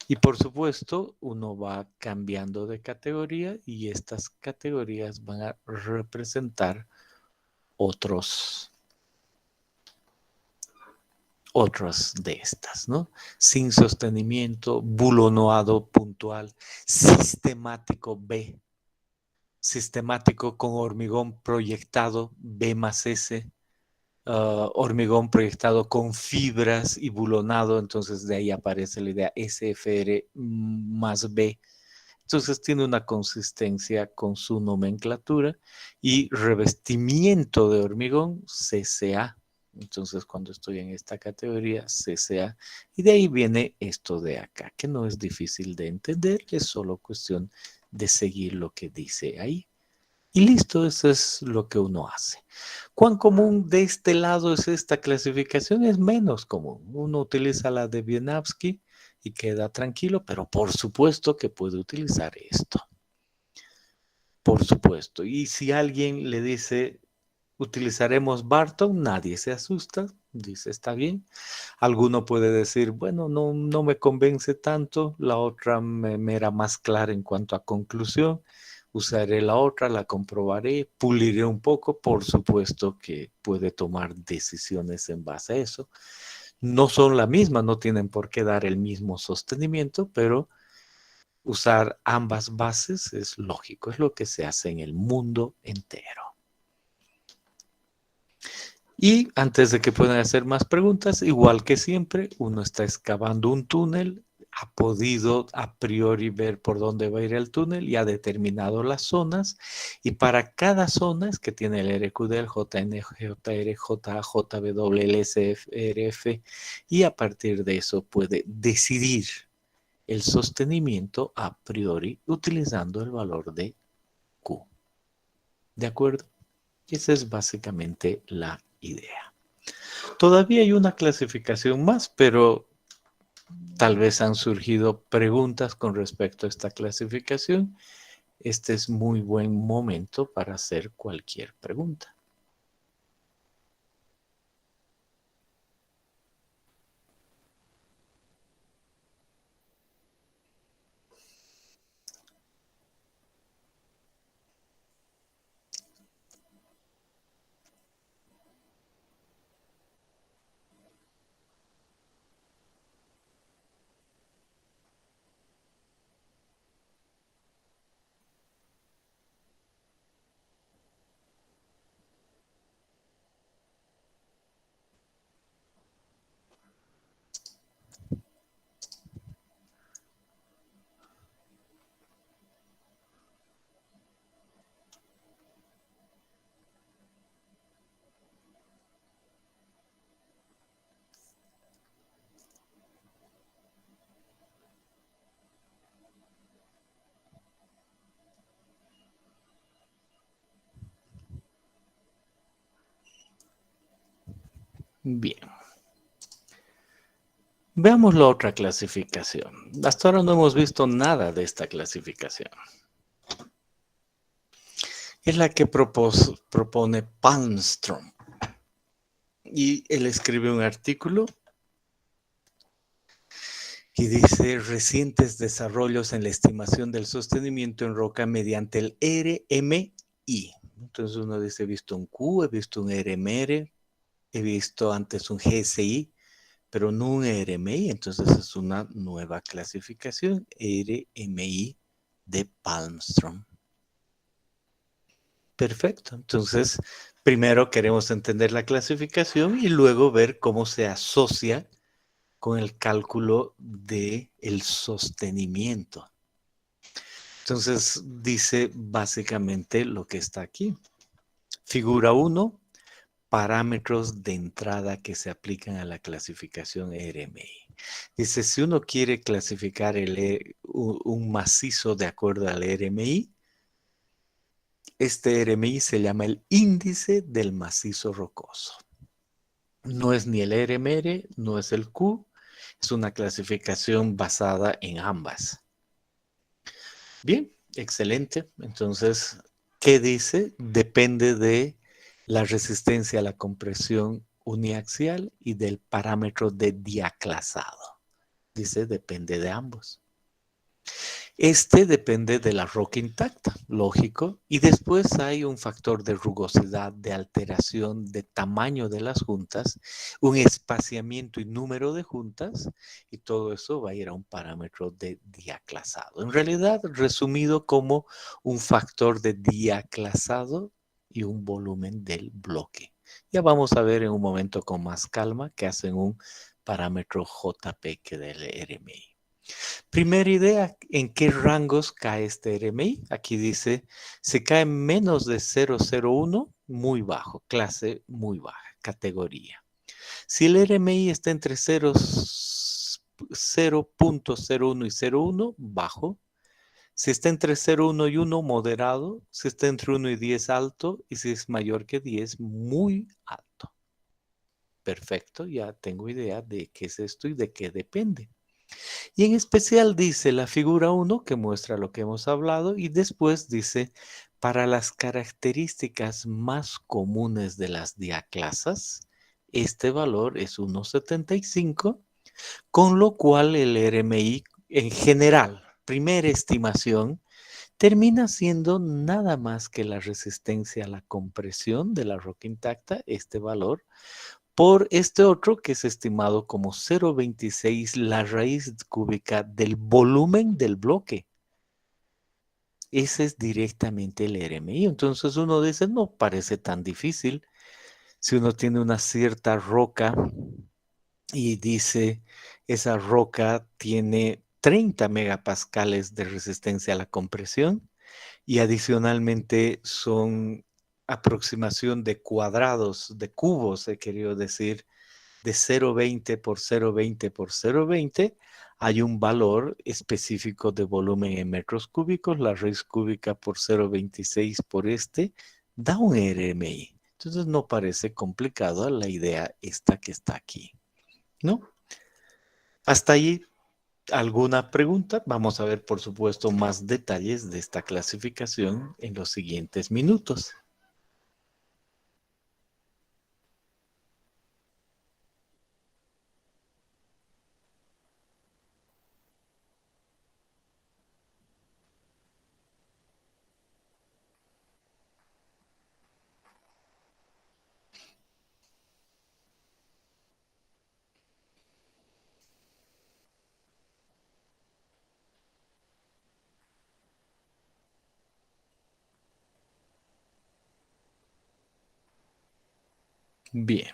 Y por supuesto, uno va cambiando de categoría y estas categorías van a representar otras de estas, ¿no? Sin sostenimiento, bulonoado puntual, sistemático B, sistemático con hormigón proyectado B más S, hormigón proyectado con fibras y bulonado, entonces de ahí aparece la idea SFR más B. Entonces tiene una consistencia con su nomenclatura y revestimiento de hormigón CCA. Entonces cuando estoy en esta categoría CCA y de ahí viene esto de acá, que no es difícil de entender, es solo cuestión de seguir lo que dice ahí. Y listo, eso es lo que uno hace. ¿Cuán común de este lado es esta clasificación? Es menos común. Uno utiliza la de Wieniawski y queda tranquilo, pero por supuesto que puede utilizar esto. Por supuesto. Y si alguien le dice, utilizaremos Barton, nadie se asusta, dice, está bien. Alguno puede decir, bueno, no me convence tanto, la otra me era más clara en cuanto a conclusión. Usaré la otra, la comprobaré, puliré un poco, por supuesto que puede tomar decisiones en base a eso. No son la misma, no tienen por qué dar el mismo sostenimiento, pero usar ambas bases es lógico, es lo que se hace en el mundo entero. Y antes de que puedan hacer más preguntas, igual que siempre, uno está excavando un túnel, ha podido a priori ver por dónde va a ir el túnel y ha determinado las zonas. Y para cada zona es que tiene el RQD, el JN, JR, JA, JW, LSF, RF, y a partir de eso puede decidir el sostenimiento a priori utilizando el valor de Q. ¿De acuerdo? Esa es básicamente la idea. Todavía hay una clasificación más, pero tal vez han surgido preguntas con respecto a esta clasificación. Este es muy buen momento para hacer cualquier pregunta. Bien. Veamos la otra clasificación. Hasta ahora no hemos visto nada de esta clasificación. Es la que propone Palmström. Y él escribe un artículo Y dice recientes desarrollos en la estimación del sostenimiento en roca mediante el RMI. Entonces uno dice, he visto un Q, he visto un RMR, he visto antes un GSI, pero no un RMI. Entonces es una nueva clasificación, RMI de Palmström. Perfecto. Entonces, primero queremos entender la clasificación y luego ver cómo se asocia con el cálculo del sostenimiento. Entonces, dice básicamente lo que está aquí. Figura 1, parámetros de entrada que se aplican a la clasificación RMI. Dice, si uno quiere clasificar un macizo de acuerdo al RMI, este RMI se llama el índice del macizo rocoso. No es ni el RMR, no es el Q, es una clasificación basada en ambas. Bien, excelente. Entonces, ¿qué dice? Depende de la resistencia a la compresión uniaxial y del parámetro de diaclasado. Dice, depende de ambos. Este depende de la roca intacta, lógico, y después hay un factor de rugosidad, de alteración, de tamaño de las juntas, un espaciamiento y número de juntas, y todo eso va a ir a un parámetro de diaclasado. En realidad, resumido como un factor de diaclasado y un volumen del bloque. Ya vamos a ver en un momento con más calma que hacen un parámetro JP que del RMI. Primera idea, ¿en qué rangos cae este RMI? Aquí dice, se cae menos de 0,01, muy bajo, clase muy baja, categoría. Si el RMI está entre 0.01 y 0,1, bajo. Si está entre 0,1 y 1, moderado. Si está entre 1 y 10, alto. Y si es mayor que 10, muy alto. Perfecto, ya tengo idea de qué es esto y de qué depende. Y en especial dice la figura 1 que muestra lo que hemos hablado y después dice para las características más comunes de las diaclasas, este valor es 1,75, con lo cual el RMI en general, primera estimación, termina siendo nada más que la resistencia a la compresión de la roca intacta, este valor, por este otro que es estimado como 0,26 la raíz cúbica del volumen del bloque. Ese es directamente el RMI. Entonces uno dice, no parece tan difícil. Si uno tiene una cierta roca y dice, esa roca tiene 30 megapascales de resistencia a la compresión y adicionalmente son aproximación de cuadrados, de cubos, he querido decir, de 0,20 por 0,20 por 0,20, hay un valor específico de volumen en metros cúbicos, la raíz cúbica por 0,26 por da un RMI. Entonces no parece complicada la idea esta que está aquí, ¿no? Hasta ahí, ¿alguna pregunta? Vamos a ver, por supuesto, más detalles de esta clasificación en los siguientes minutos. Bien.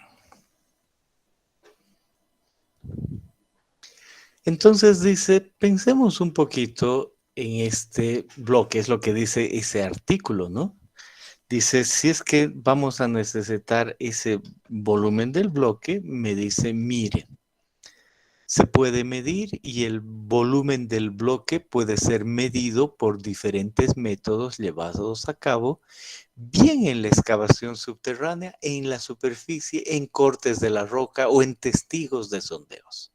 Entonces dice, pensemos un poquito en este bloque, es lo que dice ese artículo, ¿no? Dice, si es que vamos a necesitar ese volumen del bloque, me dice, mire, se puede medir y el volumen del bloque puede ser medido por diferentes métodos llevados a cabo, bien en la excavación subterránea, en la superficie, en cortes de la roca o en testigos de sondeos.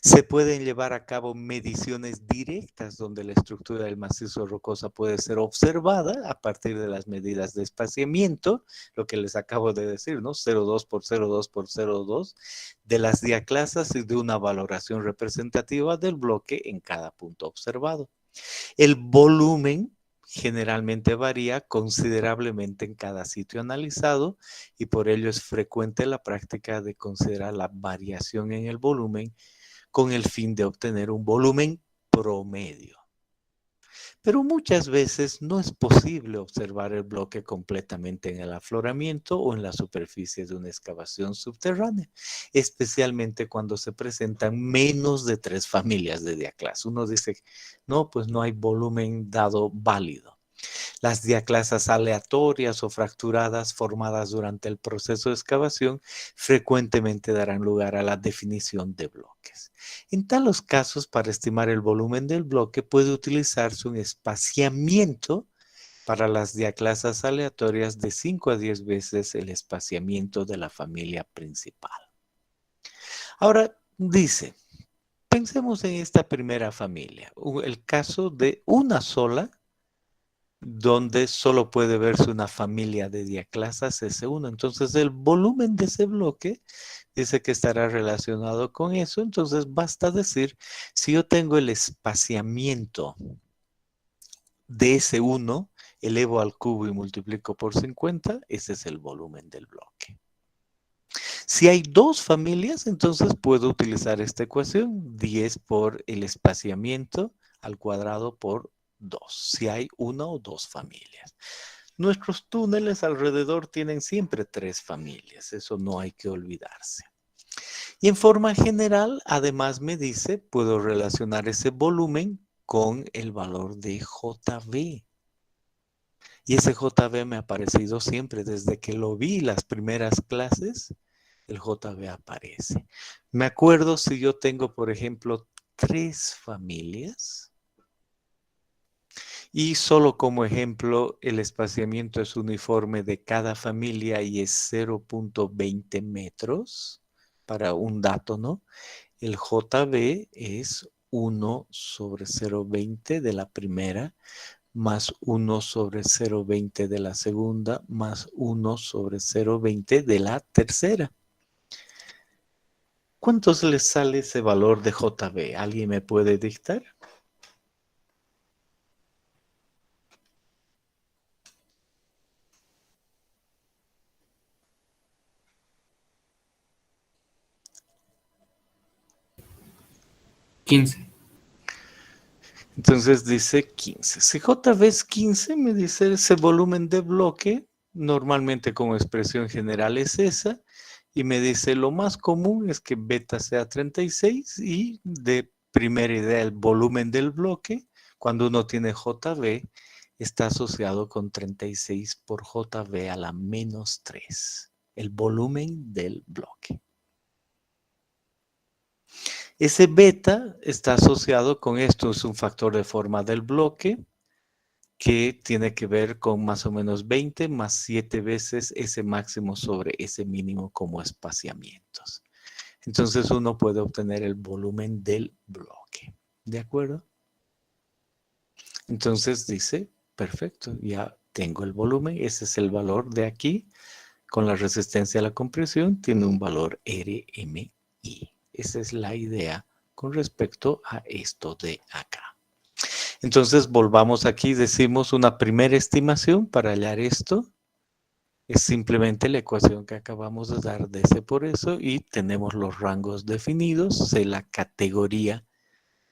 Se pueden llevar a cabo mediciones directas donde la estructura del macizo rocoso puede ser observada a partir de las medidas de espaciamiento, lo que les acabo de decir, ¿no? 0,2 por 0,2 por 0,2 de las diaclasas y de una valoración representativa del bloque en cada punto observado. El volumen generalmente varía considerablemente en cada sitio analizado y por ello es frecuente la práctica de considerar la variación en el volumen con el fin de obtener un volumen promedio. Pero muchas veces no es posible observar el bloque completamente en el afloramiento o en la superficie de una excavación subterránea, especialmente cuando se presentan menos de 3 familias de diaclase. Uno dice, no, pues no hay volumen dado válido. Las diaclasas aleatorias o fracturadas formadas durante el proceso de excavación frecuentemente darán lugar a la definición de bloques. En tales casos, para estimar el volumen del bloque, puede utilizarse un espaciamiento para las diaclasas aleatorias de 5 a 10 veces el espaciamiento de la familia principal. Ahora, dice, pensemos en esta primera familia, el caso de una sola donde solo puede verse una familia de diaclasas S1. Entonces, el volumen de ese bloque dice que estará relacionado con eso. Entonces, basta decir, si yo tengo el espaciamiento de S1, elevo al cubo y multiplico por 50, ese es el volumen del bloque. Si hay 2 familias, entonces puedo utilizar esta ecuación, 10 por el espaciamiento al cuadrado por 2, si hay 1 o 2 familias. Nuestros túneles alrededor tienen siempre 3 familias, eso no hay que olvidarse. Y en forma general, además me dice, puedo relacionar ese volumen con el valor de JB. Y ese JB me ha aparecido siempre desde que lo vi las primeras clases, el JB aparece. Me acuerdo si yo tengo, por ejemplo, 3 familias y solo como ejemplo el espaciamiento es uniforme de cada familia y es 0.20 metros para un dato, ¿no? El JB es 1 sobre 0.20 de la primera más 1 sobre 0.20 de la segunda, más 1 sobre 0.20 de la tercera. ¿Cuántos les sale ese valor de JB? ¿Alguien me puede dictar? $15. Entonces dice 15. Si JB es 15, me dice ese volumen de bloque, normalmente como expresión general es esa, y me dice lo más común es que beta sea 36 y de primera idea el volumen del bloque, cuando uno tiene JB, está asociado con 36 por JB a la menos 3, el volumen del bloque. Ese beta está asociado con esto, es un factor de forma del bloque que tiene que ver con más o menos 20 más 7 veces ese máximo sobre ese mínimo como espaciamientos. Entonces uno puede obtener el volumen del bloque. ¿De acuerdo? Entonces dice, perfecto, ya tengo el volumen, ese es el valor de aquí. Con la resistencia a la compresión tiene un valor RMI. Esa es la idea con respecto a esto de acá. Entonces volvamos aquí, decimos una primera estimación para hallar esto. Es simplemente la ecuación que acabamos de dar de ese por eso y tenemos los rangos definidos de la categoría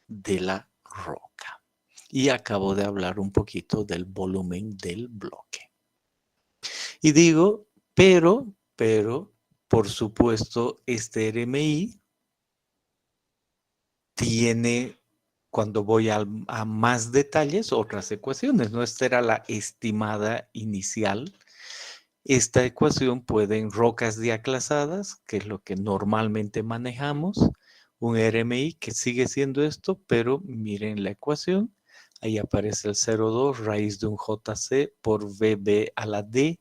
de la roca. Y acabo de hablar un poquito del volumen del bloque. Y digo, pero, por supuesto, este RMI tiene, cuando voy a más detalles, otras ecuaciones. ¿No? Esta era la estimada inicial. Esta ecuación puede en rocas diaclasadas, que es lo que normalmente manejamos, un RMI que sigue siendo esto, pero miren la ecuación. Ahí aparece el 0,2 raíz de un JC por VB a la D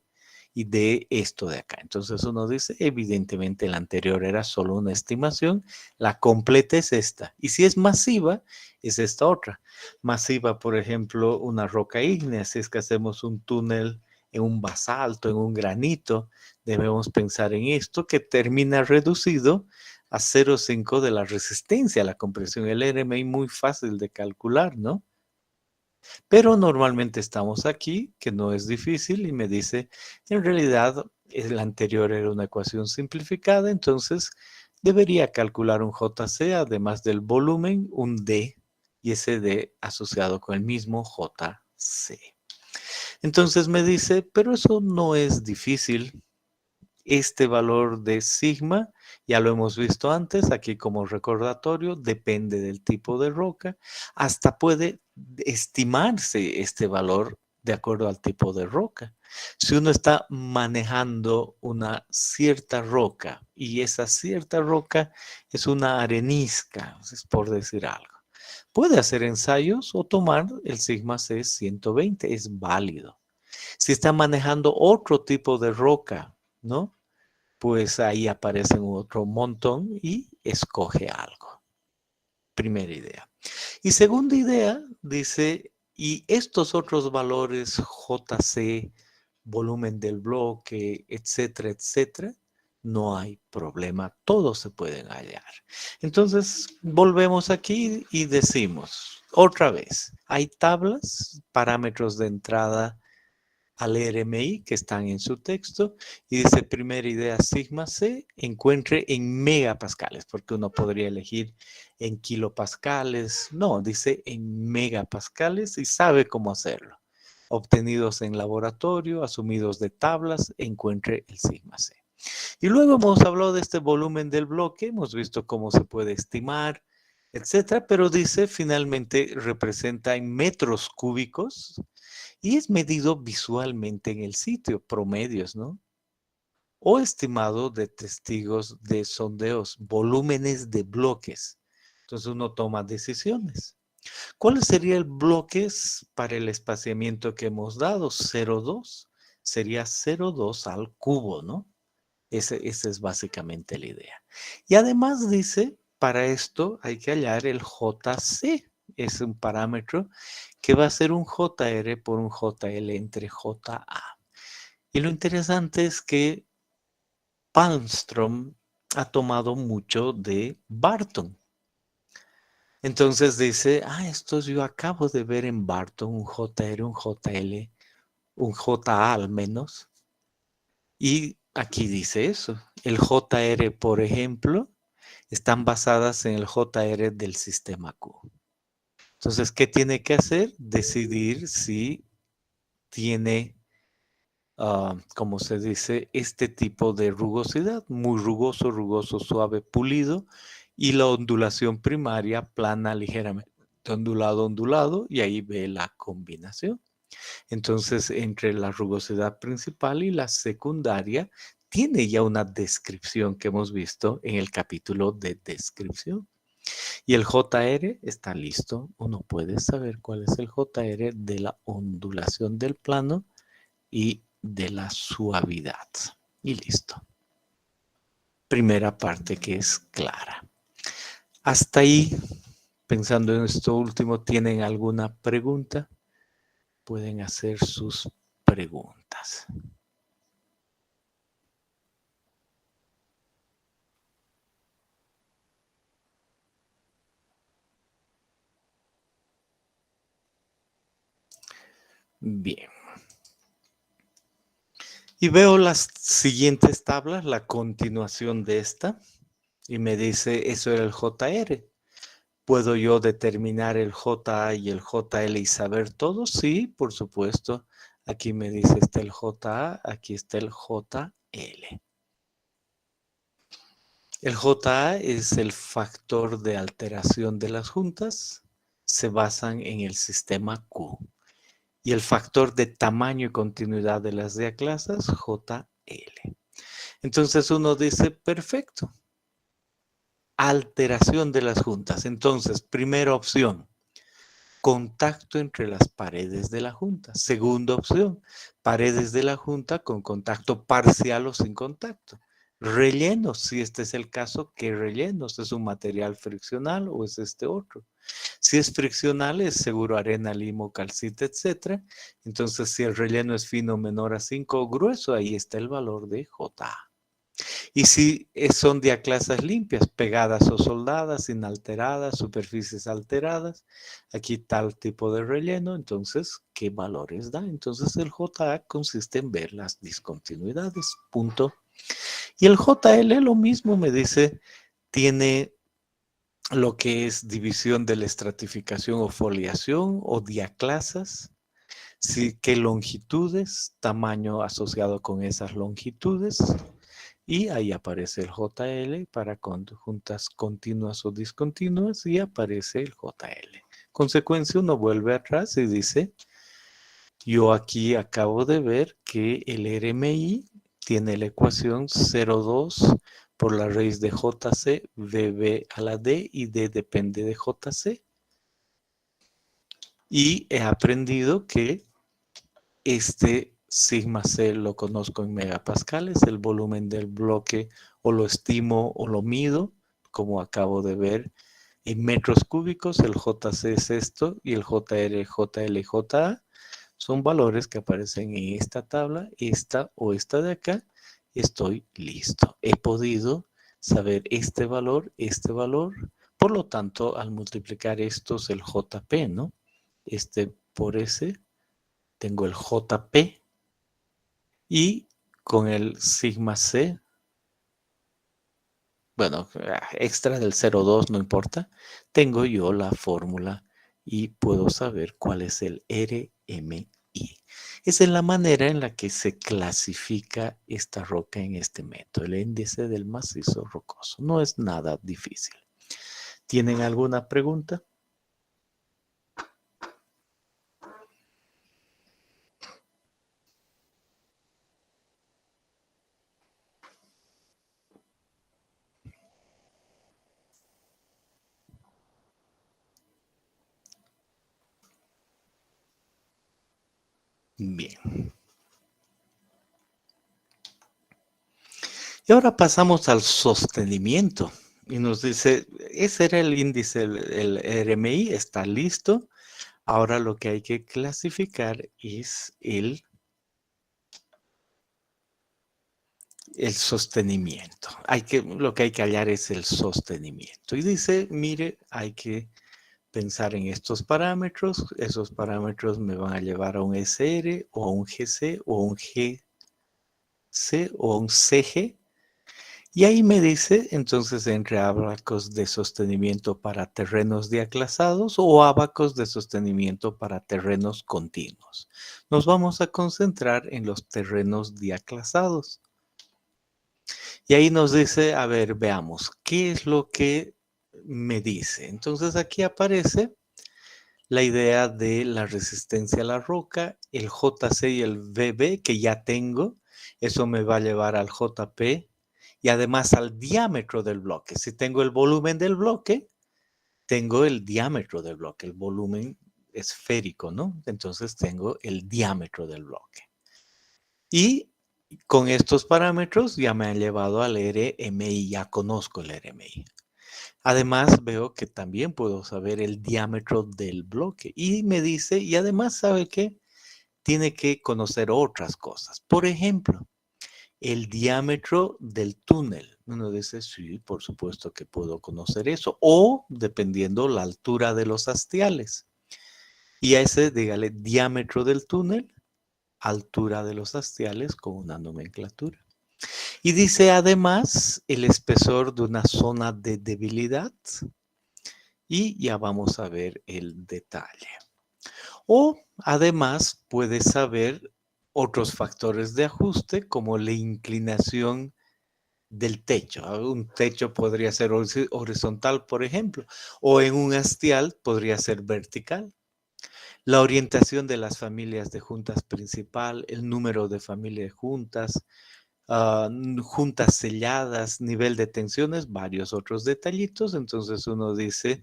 y de esto de acá. Entonces uno dice, evidentemente el anterior era solo una estimación, la completa es esta. Y si es masiva, es esta otra. Masiva, por ejemplo, una roca ígnea, si es que hacemos un túnel en un basalto, en un granito, debemos pensar en esto que termina reducido a 0,5 de la resistencia a la compresión. El RMI muy fácil de calcular, ¿no? Pero normalmente estamos aquí, que no es difícil, y me dice, en realidad, el anterior era una ecuación simplificada, entonces debería calcular un JC, además del volumen, un D, y ese D asociado con el mismo JC. Entonces me dice, pero eso no es difícil. Este valor de sigma, ya lo hemos visto antes, aquí como recordatorio, depende del tipo de roca, hasta puede estimarse este valor de acuerdo al tipo de roca. Si uno está manejando una cierta roca y esa cierta roca es una arenisca, es por decir algo, puede hacer ensayos o tomar el sigma C 120, es válido. Si está manejando otro tipo de roca, ¿no? Pues ahí aparecen otro montón y escoge algo. Primera idea. Y segunda idea, dice, y estos otros valores JC, volumen del bloque, etcétera, etcétera, no hay problema, todos se pueden hallar. Entonces, volvemos aquí y decimos, otra vez, hay tablas, parámetros de entrada al RMI que están en su texto y dice primera idea sigma C encuentre en megapascales, porque uno podría elegir en kilopascales, no, dice en megapascales y sabe cómo hacerlo. Obtenidos en laboratorio, asumidos de tablas, encuentre el sigma C. Y luego hemos hablado de este volumen del bloque, hemos visto cómo se puede estimar, etcétera, pero dice finalmente representa en metros cúbicos y es medido visualmente en el sitio, promedios, ¿no? O estimado de testigos de sondeos, volúmenes de bloques. Entonces uno toma decisiones. ¿Cuál sería el bloques para el espaciamiento que hemos dado? 0,2. Sería 0,2 al cubo, ¿no? Esa es básicamente la idea. Y además dice, para esto hay que hallar el JC. Es un parámetro que va a ser un JR por un JL entre JA. Y lo interesante es que Palmström ha tomado mucho de Barton. Entonces dice, esto yo acabo de ver en Barton, un JR, un JL, un JA al menos. Y aquí dice eso. El JR, por ejemplo, están basadas en el JR del sistema Q. Entonces, ¿qué tiene que hacer? Decidir si tiene, como se dice, este tipo de rugosidad, muy rugoso, rugoso, suave, pulido, y la ondulación primaria plana, ligeramente ondulado, ondulado, y ahí ve la combinación. Entonces, entre la rugosidad principal y la secundaria, tiene ya una descripción que hemos visto en el capítulo de descripción. Y el JR está listo. Uno puede saber cuál es el JR de la ondulación del plano y de la suavidad. Y listo. Primera parte que es clara. Hasta ahí, pensando en esto último, ¿tienen alguna pregunta? Pueden hacer sus preguntas. Bien. Y veo las siguientes tablas, la continuación de esta, y me dice, eso era el JR. ¿Puedo yo determinar el JA y el JL y saber todo? Sí, por supuesto. Aquí me dice, está el JA, aquí está el JL. El JA es el factor de alteración de las juntas. Se basan en el sistema Q. Y el factor de tamaño y continuidad de las diaclasas, JL. Entonces uno dice, perfecto. Alteración de las juntas. Entonces, primera opción, contacto entre las paredes de la junta. Segunda opción, paredes de la junta con contacto parcial o sin contacto. Rellenos, si este es el caso, ¿qué rellenos? ¿Es un material friccional o es este otro? Si es friccional, es seguro arena, limo, calcita, etc. Entonces, si el relleno es fino menor a 5 o grueso, ahí está el valor de JA. Y si son diaclasas limpias, pegadas o soldadas, inalteradas, superficies alteradas, aquí tal tipo de relleno, entonces, ¿qué valores da? Entonces, el JA consiste en ver las discontinuidades, punto. Y el JL lo mismo me dice, tiene lo que es división de la estratificación o foliación o diaclasas, sí, qué longitudes, tamaño asociado con esas longitudes, y ahí aparece el JL para juntas continuas o discontinuas y aparece el JL. Consecuencia, uno vuelve atrás y dice, yo aquí acabo de ver que el RMI tiene la ecuación 0,2 por la raíz de JC, VB a la D y D depende de JC. Y he aprendido que este sigma C lo conozco en megapascales, el volumen del bloque o lo estimo o lo mido, como acabo de ver, en metros cúbicos. El JC es esto y el JR, JL y JA son valores que aparecen en esta tabla, esta o esta de acá. Estoy listo. He podido saber este valor, por lo tanto, al multiplicar estos, el JP, ¿no? Este por ese, tengo el JP y con el sigma C, bueno, extra del 0,2 no importa, tengo yo la fórmula y puedo saber cuál es el RMI. Esa es la manera en la que se clasifica esta roca en este método, el índice del macizo rocoso. No es nada difícil. ¿Tienen alguna pregunta? Bien. Y ahora pasamos al sostenimiento. Y nos dice, ese era el índice, el RMI, está listo. Ahora lo que hay que clasificar es el sostenimiento. Lo que hay que hallar es el sostenimiento. Y dice, mire, hay que pensar en estos parámetros. Esos parámetros me van a llevar a un SR o a un GC o a un GC o a un CG. Y ahí me dice, entonces, entre ábacos de sostenimiento para terrenos diaclasados o ábacos de sostenimiento para terrenos continuos. Nos vamos a concentrar en los terrenos diaclasados. Y ahí nos dice, a ver, veamos, ¿qué es lo que me dice? Entonces aquí aparece la idea de la resistencia a la roca, el JC y el VB que ya tengo. Eso me va a llevar al JP y además al diámetro del bloque. Si tengo el volumen del bloque, tengo el diámetro del bloque. El volumen esférico, ¿no? Entonces tengo el diámetro del bloque. Y con estos parámetros ya me han llevado al RMI, ya conozco el RMI. Además veo que también puedo saber el diámetro del bloque y me dice, y además sabe que tiene que conocer otras cosas. Por ejemplo, el diámetro del túnel. Uno dice, sí, por supuesto que puedo conocer eso. O dependiendo la altura de los hastiales. Y a ese, dígale, diámetro del túnel, altura de los hastiales con una nomenclatura. Y dice además el espesor de una zona de debilidad. Y ya vamos a ver el detalle. O además puede saber otros factores de ajuste como la inclinación del techo. Un techo podría ser horizontal, por ejemplo, o en un hastial podría ser vertical. La orientación de las familias de juntas principal, el número de familias juntas, juntas selladas, nivel de tensiones, varios otros detallitos. Entonces uno dice,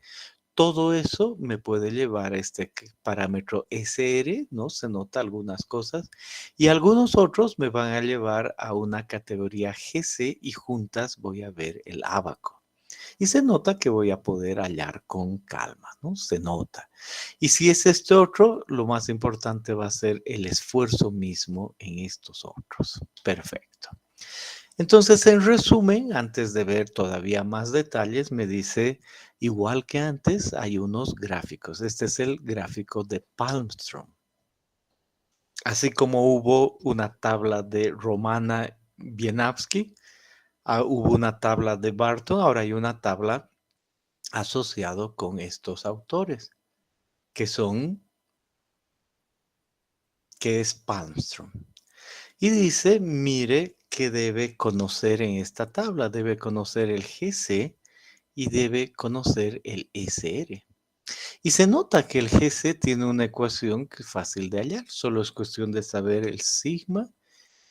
todo eso me puede llevar a este parámetro SR, ¿no? Se nota algunas cosas. Y algunos otros me van a llevar a una categoría GC y juntas voy a ver el ábaco. Y se nota que voy a poder hallar con calma, ¿no? Se nota. Y si es este otro, lo más importante va a ser el esfuerzo mismo en estos otros. Perfecto. Entonces, en resumen, antes de ver todavía más detalles, me dice, igual que antes, hay unos gráficos. Este es el gráfico de Palmstrom. Así como hubo una tabla de Romana Wieniawski, hubo una tabla de Barton, ahora hay una tabla asociado con estos autores, que es Palmstrom. Y dice, mire que debe conocer en esta tabla, debe conocer el GC y debe conocer el SR. Y se nota que el GC tiene una ecuación que es fácil de hallar, solo es cuestión de saber el sigma,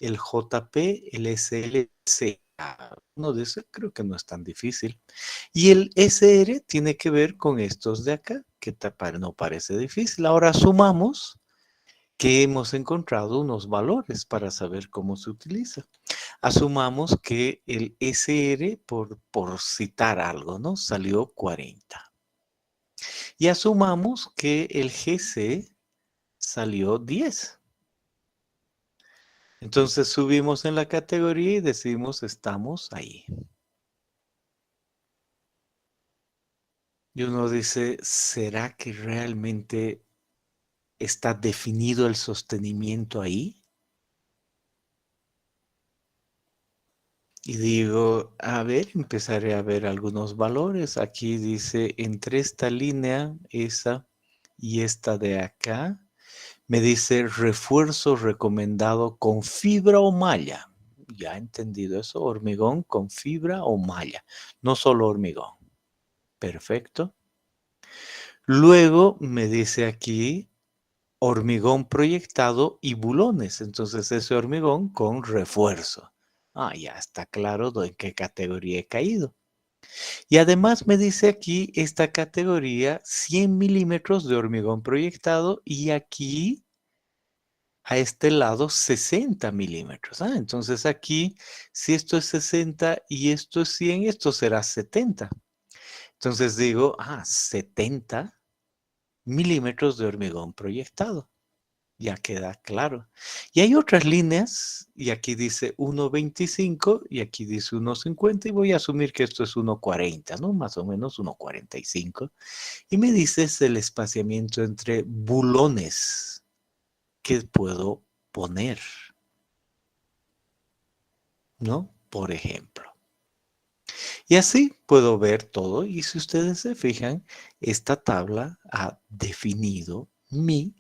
el JP, el SLC. Uno de esos creo que no es tan difícil. Y el SR tiene que ver con estos de acá, que no parece difícil. Ahora sumamos que hemos encontrado unos valores para saber cómo se utiliza. Asumamos que el SR, por citar algo, ¿no? Salió 40. Y asumamos que el GC salió 10. Entonces subimos en la categoría y decimos estamos ahí. Y uno dice, ¿será que realmente está definido el sostenimiento ahí? Y digo, a ver, empezaré a ver algunos valores. Aquí dice, entre esta línea, esa y esta de acá, me dice refuerzo recomendado con fibra o malla. Ya he entendido eso, hormigón con fibra o malla, no solo hormigón. Perfecto. Luego me dice aquí hormigón proyectado y bulones. Entonces ese hormigón con refuerzo. Ya está claro en qué categoría he caído. Y además me dice aquí esta categoría 100 milímetros de hormigón proyectado y aquí a este lado 60 milímetros. Entonces aquí, si esto es 60 y esto es 100, esto será 70. Entonces digo, 70 milímetros de hormigón proyectado. Ya queda claro. Y hay otras líneas, y aquí dice 1.25 y aquí dice 1.50 y voy a asumir que esto es 1.40, ¿no? Más o menos 1.45. Y me dices el espaciamiento entre bulones que puedo poner, ¿no? Por ejemplo. Y así puedo ver todo y si ustedes se fijan, esta tabla ha definido mi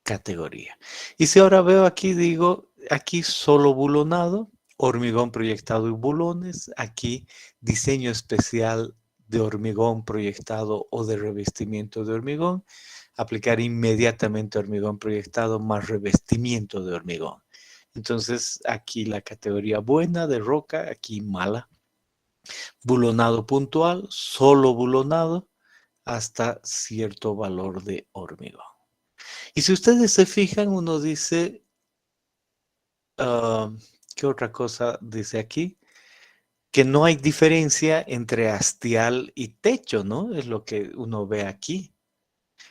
categoría. Y si ahora veo aquí, digo, aquí solo bulonado, hormigón proyectado y bulones, aquí diseño especial de hormigón proyectado o de revestimiento de hormigón, aplicar inmediatamente hormigón proyectado más revestimiento de hormigón. Entonces aquí la categoría buena de roca, aquí mala. Bulonado puntual, solo bulonado, hasta cierto valor de hormigón. Y si ustedes se fijan, uno dice, ¿qué otra cosa dice aquí? Que no hay diferencia entre hastial y techo, ¿no? Es lo que uno ve aquí.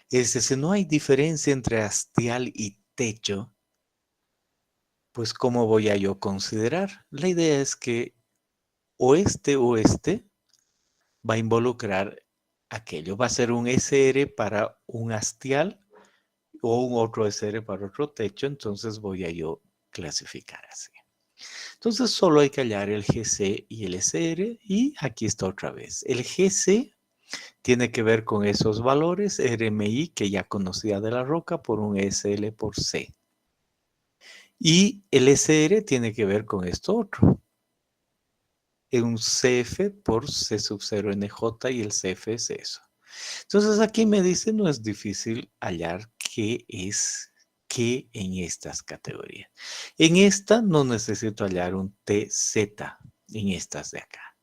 Es decir, si no hay diferencia entre hastial y techo, pues ¿cómo voy a yo considerar? La idea es que o este va a involucrar aquello. Va a ser un SR para un hastial o un otro SR para otro techo, entonces voy a yo clasificar así. Entonces solo hay que hallar el GC y el SR y aquí está otra vez. El GC tiene que ver con esos valores RMI que ya conocía de la roca por un SL por C. Y el SR tiene que ver con esto otro. Un CF por C sub 0 NJ y el CF es eso. Entonces aquí me dice no es difícil hallar qué es qué en estas categorías. En esta no necesito hallar un TZ en estas de acá.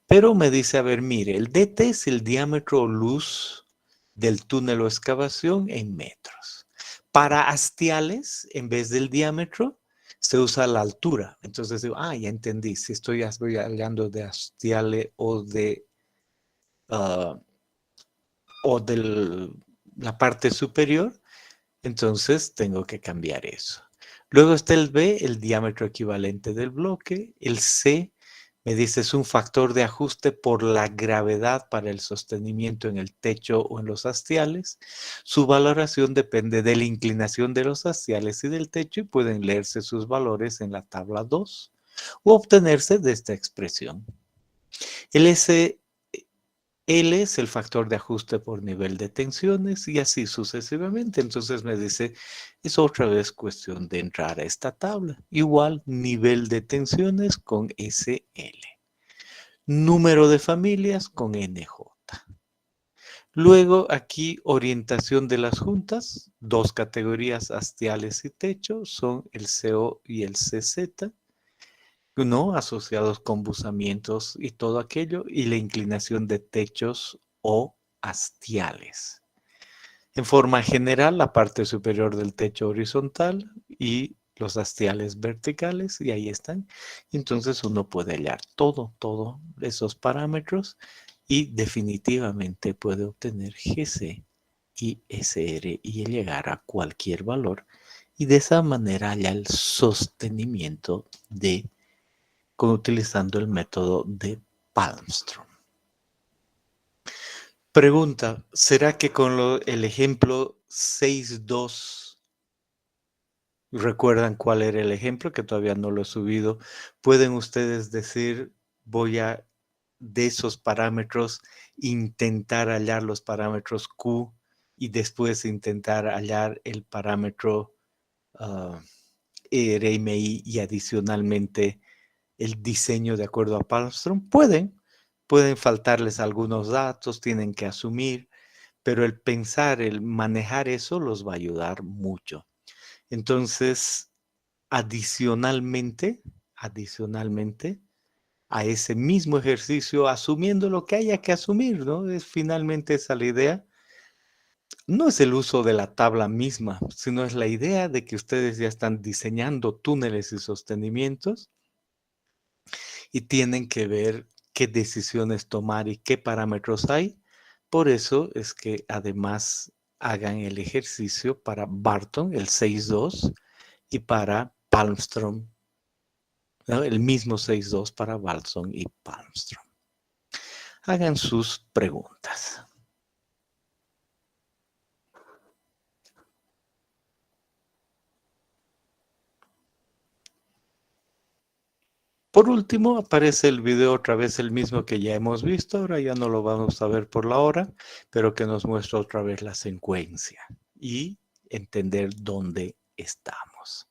Pero me dice, a ver, mire, el DT es el diámetro o luz del túnel o excavación en metros. Para hastiales, en vez del diámetro, se usa la altura. Entonces digo, ya entendí. Si estoy hablando de hastiales o de la parte superior, entonces tengo que cambiar eso. Luego está el B, el diámetro equivalente del bloque. El C me dice es un factor de ajuste por la gravedad para el sostenimiento en el techo o en los hastiales. Su valoración depende de la inclinación de los hastiales y del techo y pueden leerse sus valores en la tabla 2 o obtenerse de esta expresión. El S L es el factor de ajuste por nivel de tensiones y así sucesivamente. Entonces me dice, es otra vez cuestión de entrar a esta tabla. Igual nivel de tensiones con SL. Número de familias con NJ. Luego aquí orientación de las juntas. Dos categorías hastiales y techo son el CO y el CZ. ¿No? Asociados con buzamientos y todo aquello, y la inclinación de techos o hastiales. En forma general, la parte superior del techo horizontal y los hastiales verticales, y ahí están. Entonces uno puede hallar todos esos parámetros y definitivamente puede obtener GC y SR y llegar a cualquier valor, y de esa manera halla el sostenimiento utilizando el método de Palmström. Pregunta, ¿será que con el ejemplo 6.2, recuerdan cuál era el ejemplo, que todavía no lo he subido, pueden ustedes decir, voy a, de esos parámetros, intentar hallar los parámetros Q y después intentar hallar el parámetro RMI y adicionalmente el diseño de acuerdo a Palmström? Pueden faltarles algunos datos, tienen que asumir, pero el pensar, el manejar eso los va a ayudar mucho. Entonces, adicionalmente a ese mismo ejercicio, asumiendo lo que haya que asumir, ¿no? Es finalmente esa la idea. No es el uso de la tabla misma, sino es la idea de que ustedes ya están diseñando túneles y sostenimientos y tienen que ver qué decisiones tomar y qué parámetros hay. Por eso es que además hagan el ejercicio para Barton, el 6.2, y para Palmström, ¿no? El mismo 6.2 para Barton y Palmström. Hagan sus preguntas. Por último, aparece el video otra vez el mismo que ya hemos visto. Ahora ya no lo vamos a ver por la hora, pero que nos muestra otra vez la secuencia y entender dónde estamos.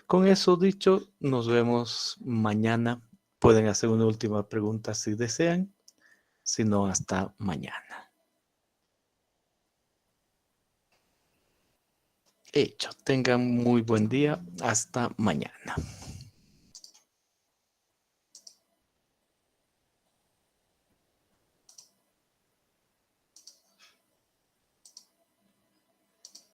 Con eso dicho, nos vemos mañana. Pueden hacer una última pregunta si desean. Si no, hasta mañana. Hecho. Tengan muy buen día. Hasta mañana.